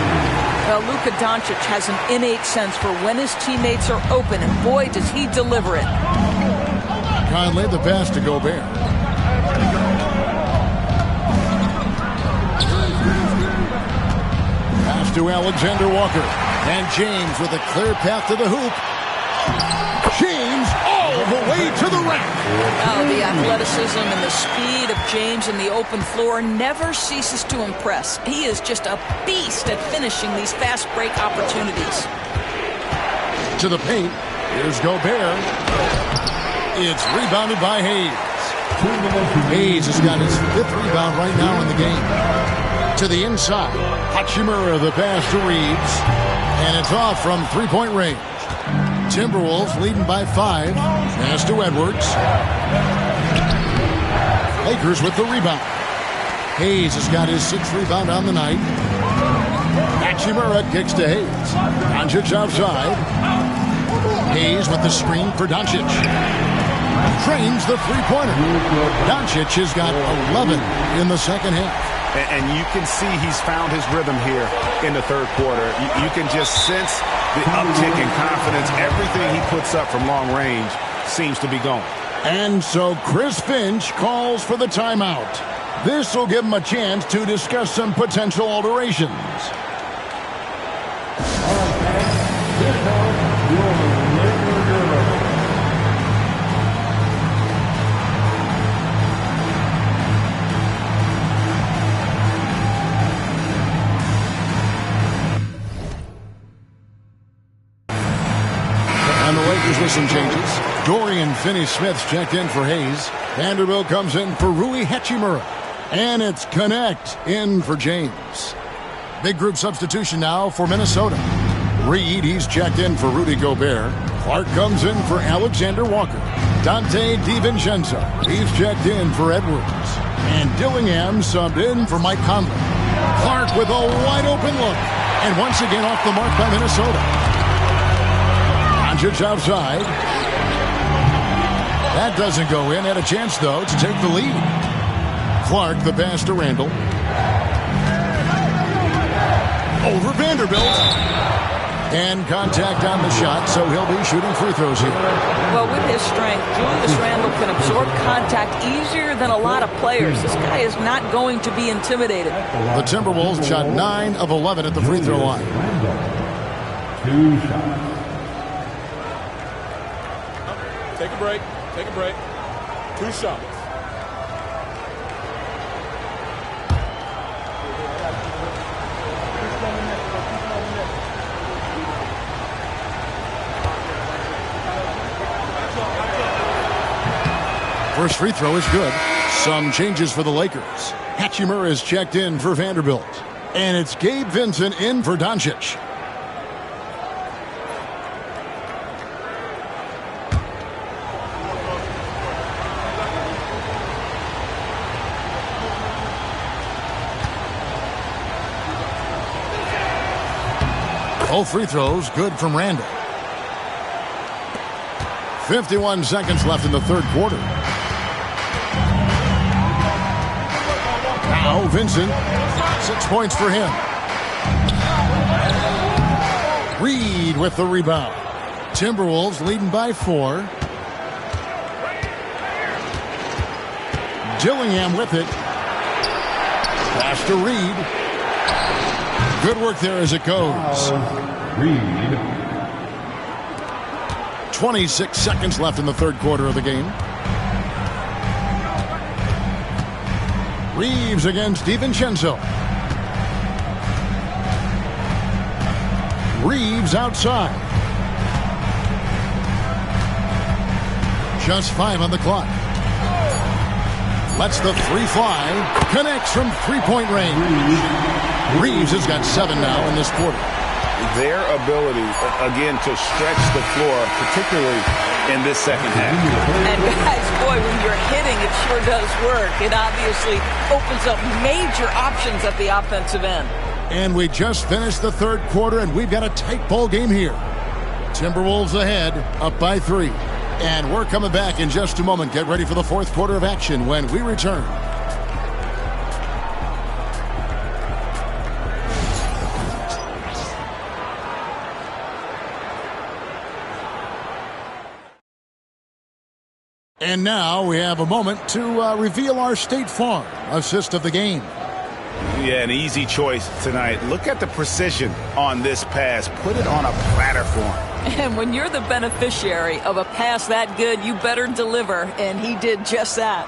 Well, Luka Doncic has an innate sense for when his teammates are open, and boy, does he deliver it. Conley the pass to Gobert. Pass to Alexander Walker. And James with a clear path to the hoop. James all the way to the rack. Oh, the athleticism and the speed of James in the open floor never ceases to impress. He is just a beast at finishing these fast break opportunities. To the paint. Here's Gobert. It's rebounded by Hayes. Hayes has got his 5th rebound right now in the game. To the inside. Hachimura the pass to Reeves. And it's off from three-point range. Timberwolves leading by 5. Pass to Edwards. Lakers with the rebound. Hayes has got his 6th rebound on the night. Hachimura kicks to Hayes. Doncic outside. Hayes with the screen for Doncic. Trains the three-pointer. Doncic has got 11 in the second half. And you can see he's found his rhythm here in the third quarter. You can just sense the uptick in confidence. Everything he puts up from long range seems to be going. And so Chris Finch calls for the timeout. This will give him a chance to discuss some potential alterations. And the Lakers with some changes. Dorian Finney-Smith's checked in for Hayes. Vanderbilt comes in for Rui Hachimura. And it's Connect in for James. Big group substitution now for Minnesota. Reed, he's checked in for Rudy Gobert. Clark comes in for Alexander Walker. Dante DiVincenzo, he's checked in for Edwards. And Dillingham subbed in for Mike Conley. Clark with a wide open look. And once again off the mark by Minnesota. Doncic outside. That doesn't go in. Had a chance, though, to take the lead. Clark, the pass to Randall. Over Vanderbilt. And contact on the shot, so he'll be shooting free throws here. Well, with his strength, Julius Randle can absorb contact easier than a lot of players. This guy is not going to be intimidated. The Timberwolves shot 9 of 11 at the free throw line. 2 shots. Take a break. Take a break. 2 shots. First free throw is good. Some changes for the Lakers. Hachimura is checked in for Vanderbilt. And it's Gabe Vincent in for Doncic. Both free throws good from Randall. 51 seconds left in the third quarter. Now Vincent, 6 points for him. Reed with the rebound. Timberwolves leading by 4. Dillingham with it. Pass to Reed. Good work there as it goes. Reed. 26 seconds left in the third quarter of the game. Reeves against DiVincenzo. Reeves outside. Just 5 on the clock. Lets the 3 fly. Connects from three-point range. Reeves has got 7 now in this quarter. Their ability, again, to stretch the floor, particularly in this second half. And guys, boy, when you're hitting, it sure does work. It obviously opens up major options at the offensive end. And we just finished the third quarter, and we've got a tight ball game here. Timberwolves ahead, up by 3. And we're coming back in just a moment. Get ready for the fourth quarter of action when we return. And now we have a moment to reveal our State Farm assist of the game. Yeah, an easy choice tonight. Look at the precision on this pass. Put it on a platter for him. And when you're the beneficiary of a pass that good, you better deliver, and he did just that.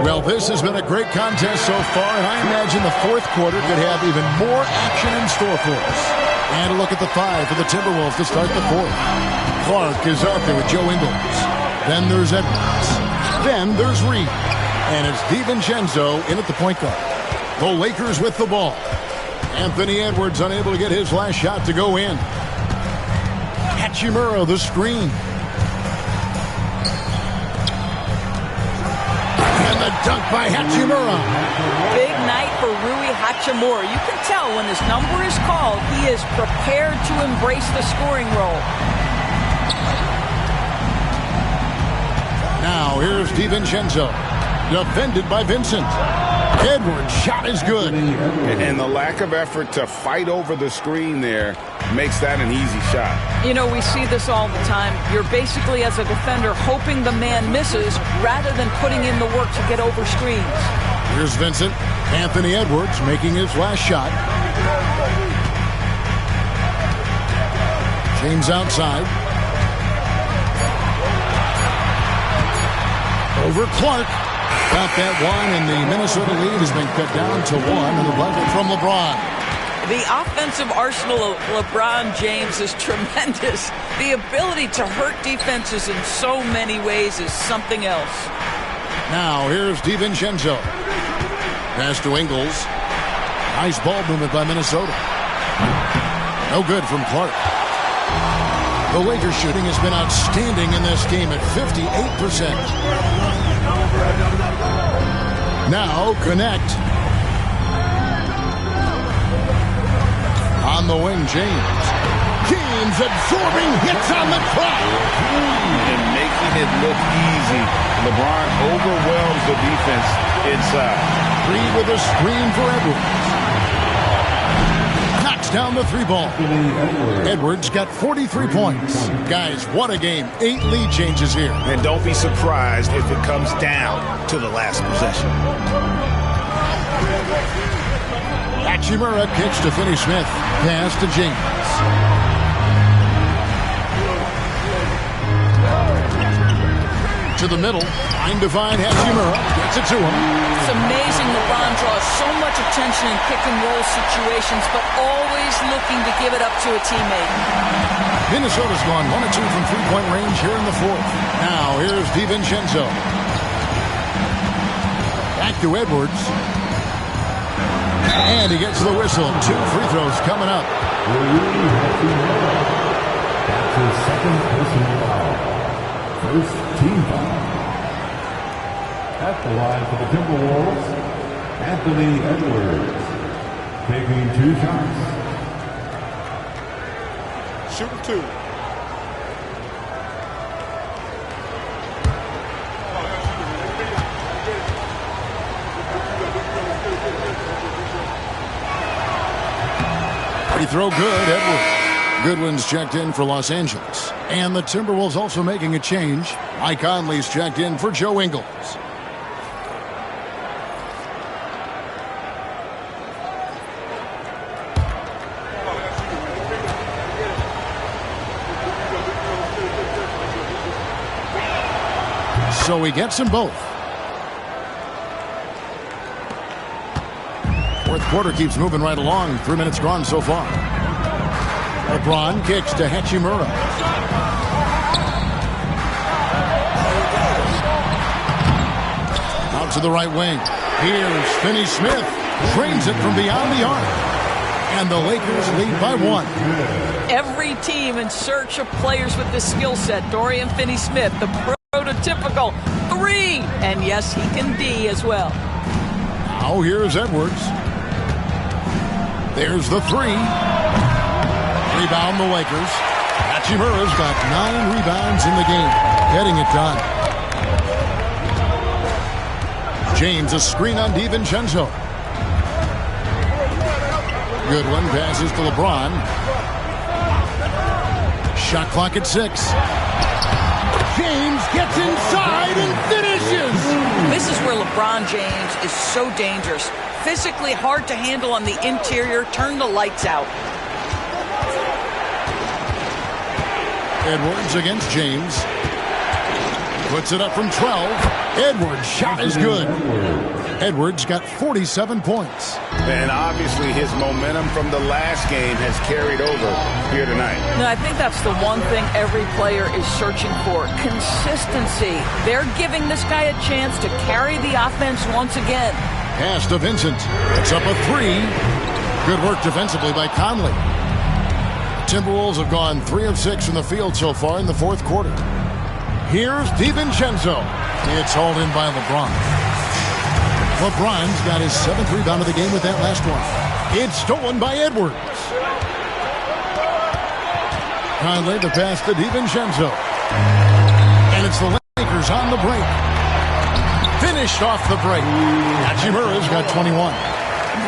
Well, this has been a great contest so far, and I imagine the fourth quarter could have even more action in store for us. And a look at the five for the Timberwolves to start the fourth. Clark is out there with Joe Ingles. Then there's Edwards. Then there's Reed. And it's DiVincenzo in at the point guard. The Lakers with the ball. Anthony Edwards unable to get his last shot to go in. Hachimura the screen. And the dunk by Hachimura. Big night for Rui Hachimura. You can tell when his number is called, he is prepared to embrace the scoring role. Now here's DiVincenzo. Defended by Vincent. Edwards' shot is good. And the lack of effort to fight over the screen there makes that an easy shot. You know, we see this all the time. You're basically, as a defender, hoping the man misses rather than putting in the work to get over screens. Here's Vincent. Anthony Edwards making his last shot. James outside. Over Clark. Got that one, and the Minnesota lead has been cut down to one, and the bucket from LeBron. The offensive arsenal of LeBron James is tremendous. The ability to hurt defenses in so many ways is something else. Now, here's DiVincenzo. Pass to Ingles. Nice ball movement by Minnesota. No good from Clark. The Lakers shooting has been outstanding in this game at 58%. Now connect. On the wing, James. James absorbing hits on the clock. And making it look easy. LeBron overwhelms the defense inside. Reed with a screen for Edwards. Knocks down the three ball. Edwards got 43 points. Guys, what a game. 8 lead changes here. And don't be surprised if it comes down to the last possession. Hachimura kicks to Finney Smith. Pass to James. To the middle. Trying to find Hachimura. Gets it to him. It's amazing LeBron draws so much attention in pick-and-roll situations, but always looking to give it up to a teammate. Minnesota's gone 1 of 2 from three-point range here in the fourth. Now, here's DiVincenzo. Back to Edwards. And he gets the whistle. 2 free throws coming up. That's his second personal foul. First team foul. At the line for the Timberwolves, Anthony Edwards. Taking 2 shots. Shooting 2. Free throw good, Edwards. Goodwin's checked in for Los Angeles. And the Timberwolves also making a change. Mike Conley's checked in for Joe Ingles. So he gets them both. Fourth quarter keeps moving right along. 3 minutes gone so far. LeBron kicks to Hachimura. Out to the right wing. Here's Finney Smith. Trains it from beyond the arc. And the Lakers lead by 1. Every team in search of players with this skill set. Dorian Finney-Smith, the prototypical 3. And yes, he can D as well. Now here's Edwards. There's the 3. Rebound the Lakers. Hachimura's got 9 rebounds in the game. Getting it done. James, a screen on DiVincenzo. Goodwin passes to LeBron. Shot clock at 6. James gets inside and finishes. This is where LeBron James is so dangerous. Physically hard to handle on the interior. Turn the lights out. Edwards against James. Puts it up from 12. Edwards' shot is good. Edwards got 47 points. And obviously his momentum from the last game has carried over here tonight. No, I think that's the one thing every player is searching for. Consistency. They're giving this guy a chance to carry the offense once again. Pass to Vincent. It's up a 3. Good work defensively by Conley. Timberwolves have gone 3 of 6 from the field so far in the fourth quarter. Here's DiVincenzo. It's hauled in by LeBron. LeBron's got his 7th rebound of the game with that last one. It's stolen by Edwards. Conley the pass to DiVincenzo. And it's the Lakers on the break. Finished off the break. Hachimura's got 21.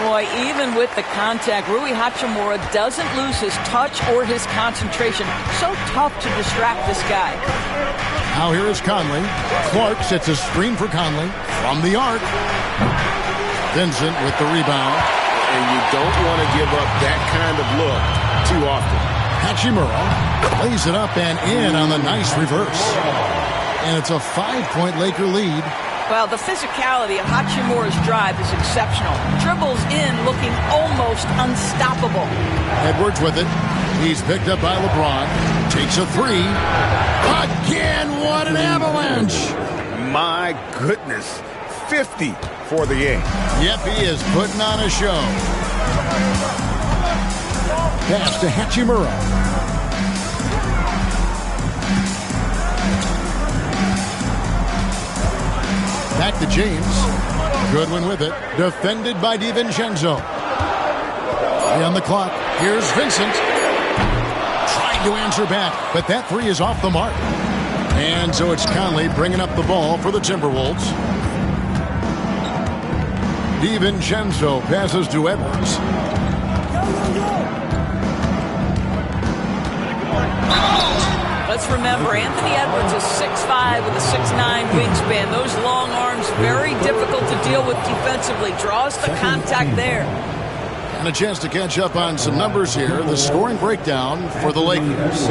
Boy, even with the contact, Rui Hachimura doesn't lose his touch or his concentration. So tough to distract this guy. Now here is Conley. Clark sets a screen for Conley from the arc. Vincent with the rebound. And you don't want to give up that kind of look too often. Hachimura lays it up and in on the nice reverse. And it's a 5-point Laker lead. Well, the physicality of Hachimura's drive is exceptional. Dribbles in looking almost unstoppable. Edwards with it. He's picked up by LeBron. Takes a 3. Again, what an avalanche. My goodness. 50 for the game. Yep, he is putting on a show. Pass to Hachimura. Back to James. Goodwin with it. Defended by DiVincenzo. On the clock. Here's Vincent. Trying to answer back, but that 3 is off the mark. And so it's Conley bringing up the ball for the Timberwolves. DiVincenzo passes to Edwards. Let's remember, Anthony Edwards is 6'5" with a 6'9" wingspan. Those long arms, very difficult to deal with defensively. Draws the contact there. And a chance to catch up on some numbers here. The scoring breakdown for the Lakers.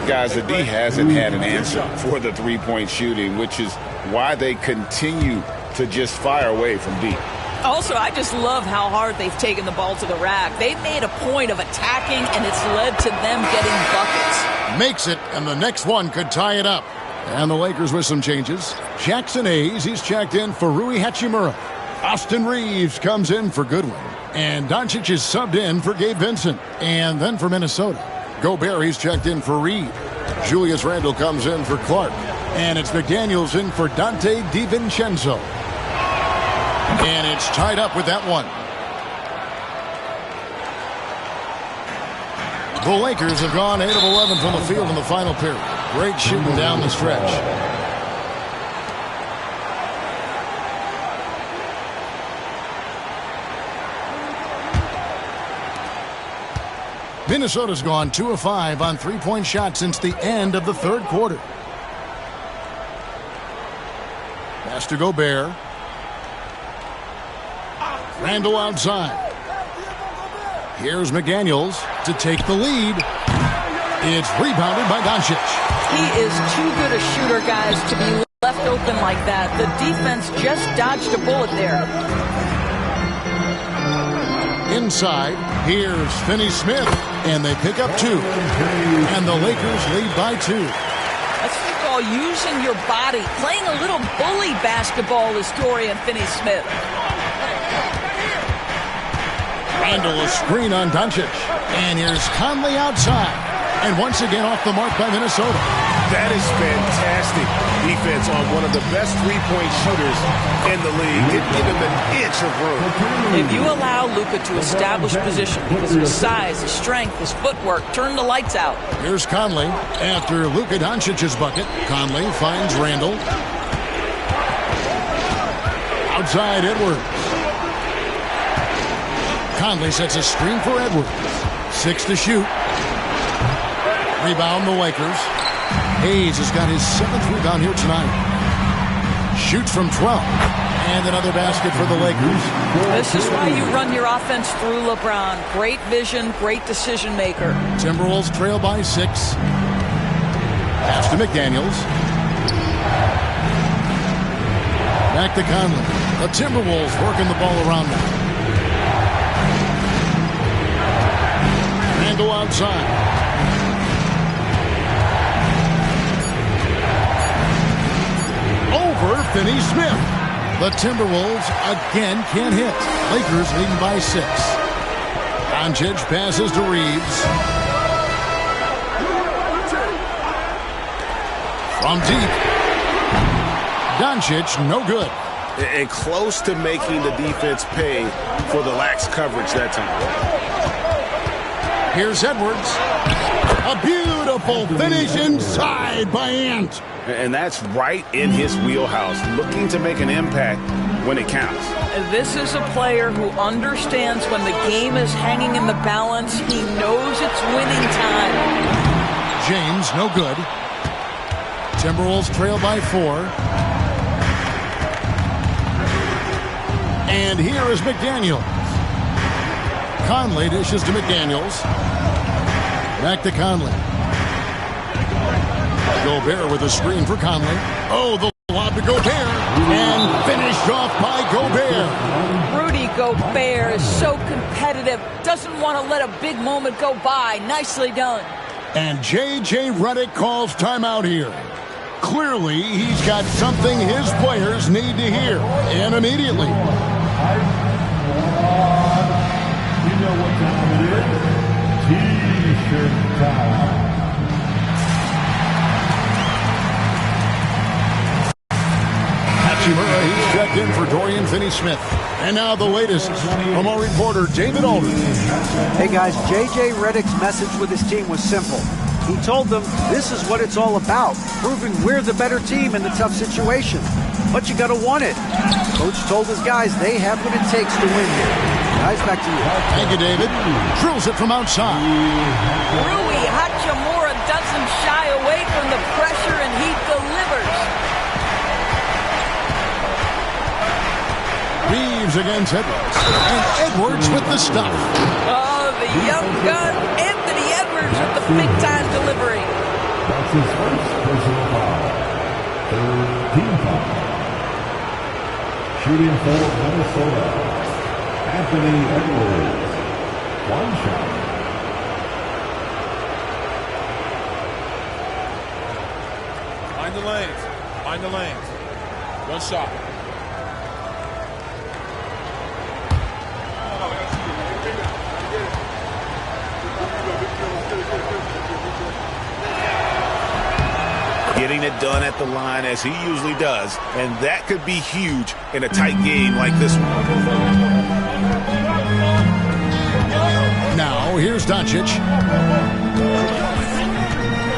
Guys, the D hasn't had an answer for the three-point shooting, which is why they continue to just fire away from deep. Also, I just love how hard they've taken the ball to the rack. They've made a point of attacking, and it's led to them getting buckets. Makes it, and the next one could tie it up. And the Lakers with some changes. Jackson Hayes, he's checked in for Rui Hachimura. Austin Reeves comes in for Goodwin. And Doncic is subbed in for Gabe Vincent. And then for Minnesota, Gobert, he's checked in for Reed. Julius Randle comes in for Clark. And it's McDaniels in for Dante DiVincenzo. And it's tied up with that one. The Lakers have gone 8 of 11 from the field in the final period. Great shooting down the stretch. Minnesota's gone 2 of 5 on three-point shots since the end of the third quarter. Pass to Gobert. Randle outside. Here's McDaniels to take the lead. It's rebounded by Doncic. He is too good a shooter, guys, to be left open like that. The defense just dodged a bullet there. Inside, here's Finney-Smith, and they pick up 2. And the Lakers lead by 2. That's what we call using your body. Playing a little bully basketball is Dorian Finney-Smith. Randle a screen on Doncic. And here's Conley outside. And once again off the mark by Minnesota. That is fantastic defense on one of the best three-point shooters in the league. Didn't give him an inch of room. If you allow Luka to establish position because of his size, his strength, his footwork, turn the lights out. Here's Conley after Luka Doncic's bucket. Conley finds Randle. Outside Edwards. Conley sets a screen for Edwards. 6 to shoot. Rebound the Lakers. Hayes has got his 7th rebound here tonight. Shoots from 12. And another basket for the Lakers. This is why you run your offense through LeBron. Great vision, great decision maker. Timberwolves trail by 6. Pass to McDaniels. Back to Conley. The Timberwolves working the ball around now. And go outside. Over Finney-Smith. The Timberwolves again can't hit. Lakers leading by 6. Doncic passes to Reeves. From deep. Doncic, no good. And close to making the defense pay for the lax coverage that time. Here's Edwards. A beautiful finish inside by Ant. And that's right in his wheelhouse, looking to make an impact when it counts. This is a player who understands when the game is hanging in the balance. He knows it's winning time. James, no good. Timberwolves trail by 4. And here is McDaniels. Conley dishes to McDaniels. Back to Conley. Gobert with a screen for Conley. Oh, the lob to Gobert. And finished off by Gobert. Rudy Gobert is so competitive. Doesn't want to let a big moment go by. Nicely done. And J.J. Redick calls timeout here. Clearly, he's got something his players need to hear. And immediately. You know what time it is? T-shirt time. Hachimura, he's checked in for Dorian Finney-Smith. And now the latest from our reporter, David Aldridge. Hey guys, J.J. Redick's message with his team was simple. He told them this is what it's all about, proving we're the better team in the tough situation. But you got to want it. Coach told his guys they have what it takes to win here. Guys, back to you. Thank you, David. Drills it from outside. Rui Hachimura doesn't shy away from the pressure, and he delivers. Reeves against Edwards. And Edwards with the stuff. Oh, the young gun, Anthony Edwards with the big-time delivery. That's his first personal foul. Third team foul. Shooting for Minnesota, Anthony Edwards. 1 shot. Find the lanes. Find the lanes. 1 shot. Getting it done at the line as he usually does, and that could be huge in a tight game like this one. Now, here's Doncic.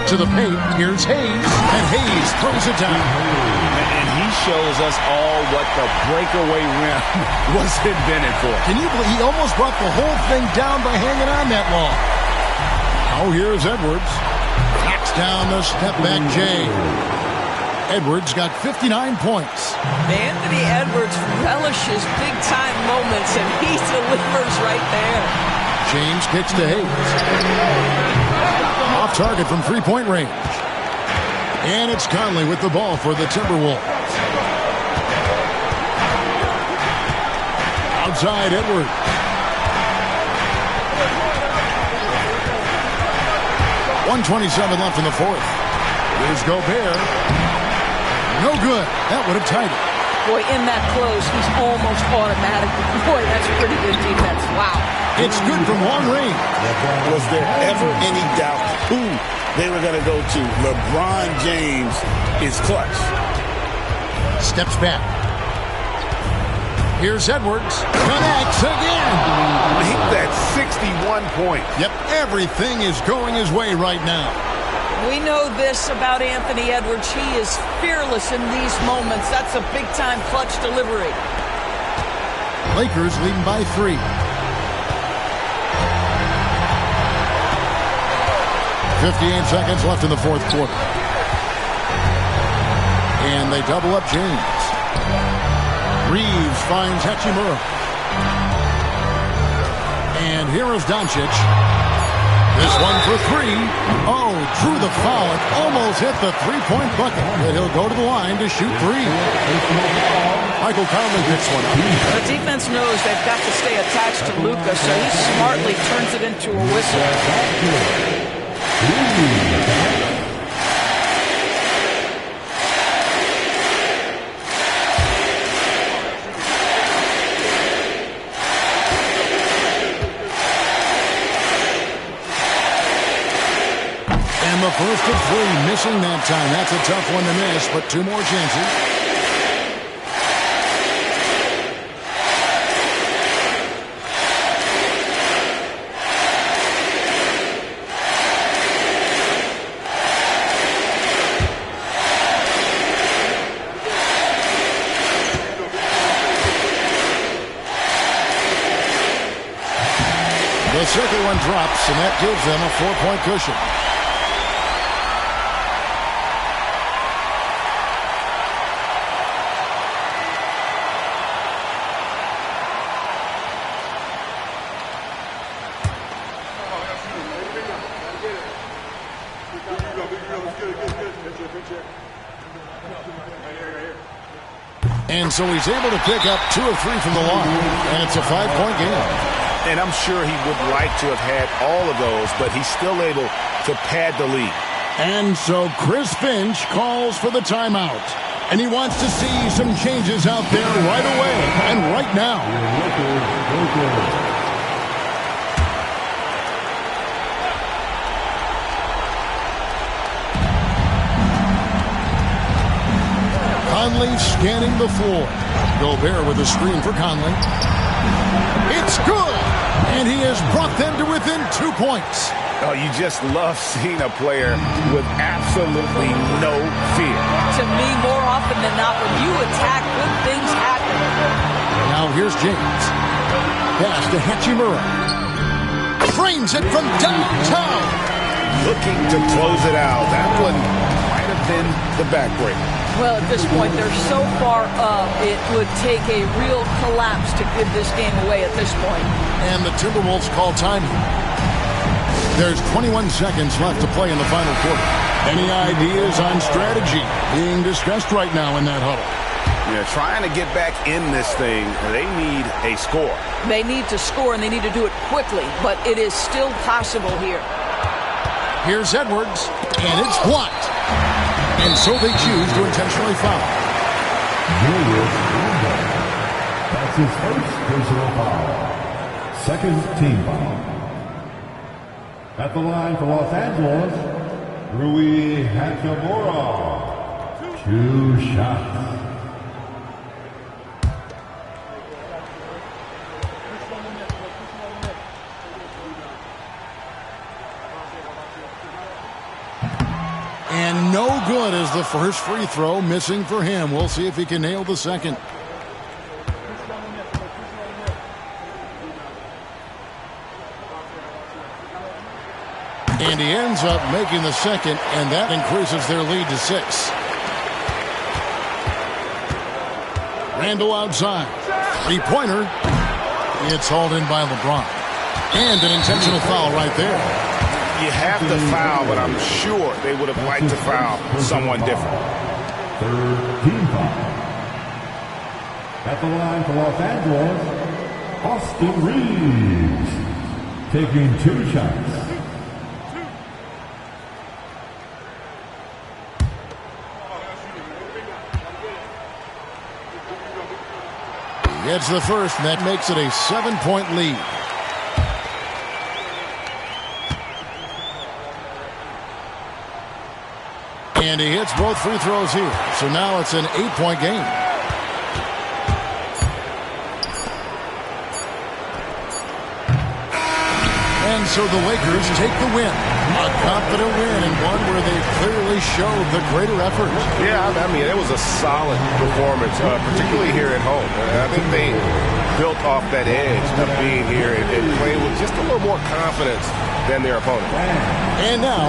To the paint, here's Hayes. And Hayes throws it down. And he shows us all what the breakaway rim was invented for. Can you believe he almost brought the whole thing down by hanging on that long? Now, here's Edwards. Knocks down the step-back J. Edwards got 59 points. Anthony Edwards relishes big-time moments, and he delivers right there. James kicks to Hayes. Off target from three-point range. And it's Conley with the ball for the Timberwolves. Outside Edwards. .127 left in the fourth. Here's Gobert. No good. That would have tied it. Boy, in that close, he's almost automatic. Boy, that's pretty good defense. Wow. It's good from long range. Was there ever any doubt who they were going to go to? LeBron James is clutch. Steps back. Here's Edwards. Connects again. Make that 61 points. Yep, everything is going his way right now. We know this about Anthony Edwards. He is fearless in these moments. That's a big-time clutch delivery. Lakers leading by 3. 58 seconds left in the fourth quarter. And they double up James. Reeves finds Hachimura. And here is Doncic. This one for three. Oh, drew the foul and almost hit the three-point bucket. But he'll go to the line to shoot three. Michael Conley picks one up. The defense knows they've got to stay attached to Luka, so he smartly turns it into a whistle. And the first of three, missing that time. That's a tough one to miss, but two more chances. The second one drops, and that gives them a 4-point cushion. And so he's able to pick up 2 of 3 from the line, and it's a 5-point game. And I'm sure he would like to have had all of those, but he's still able to pad the lead. And so Chris Finch calls for the timeout. And he wants to see some changes out there right away and right now. Conley scanning the floor. Gobert with a screen for Conley. It's good! And he has brought them to within 2 points. Oh, you just love seeing a player with absolutely no fear. To me, more often than not, when you attack, good things happen. Now here's James. Pass to Hachimura. Frames it from downtown. Looking to close it out. That one might have been the backbreaker. Well, at this point, they're so far up, it would take a real collapse to give this game away at this point. And the Timberwolves call timing. There's 21 seconds left to play in the final quarter. Any ideas on strategy being discussed right now in that huddle? Yeah, trying to get back in this thing, they need a score. They need to score, and they need to do it quickly, but it is still possible here. Here's Edwards, and it's blocked. And so they choose to intentionally foul. That's his first personal foul. Second team foul. At the line for Los Angeles, Rui Hachimura. 2 shots. And no good as the first free throw, missing for him. We'll see if he can nail the second. And he ends up making the second, and that increases their lead to 6. Randall outside. Three-pointer. It's hauled in by LeBron. And an intentional foul right there. You have to foul, but I'm sure they would have liked to foul someone different. Third team foul. At the line for Los Angeles, Austin Reeves. Taking 2 shots. Gets the first, and that makes it a 7-point lead. And he hits both free throws here. So now it's an 8-point game. And so the Lakers take the win. A confident win, and one where they clearly showed the greater effort. Yeah, I mean, it was a solid performance, particularly here at home. I think they built off that edge of being here and playing with just a little more confidence than their opponent. And now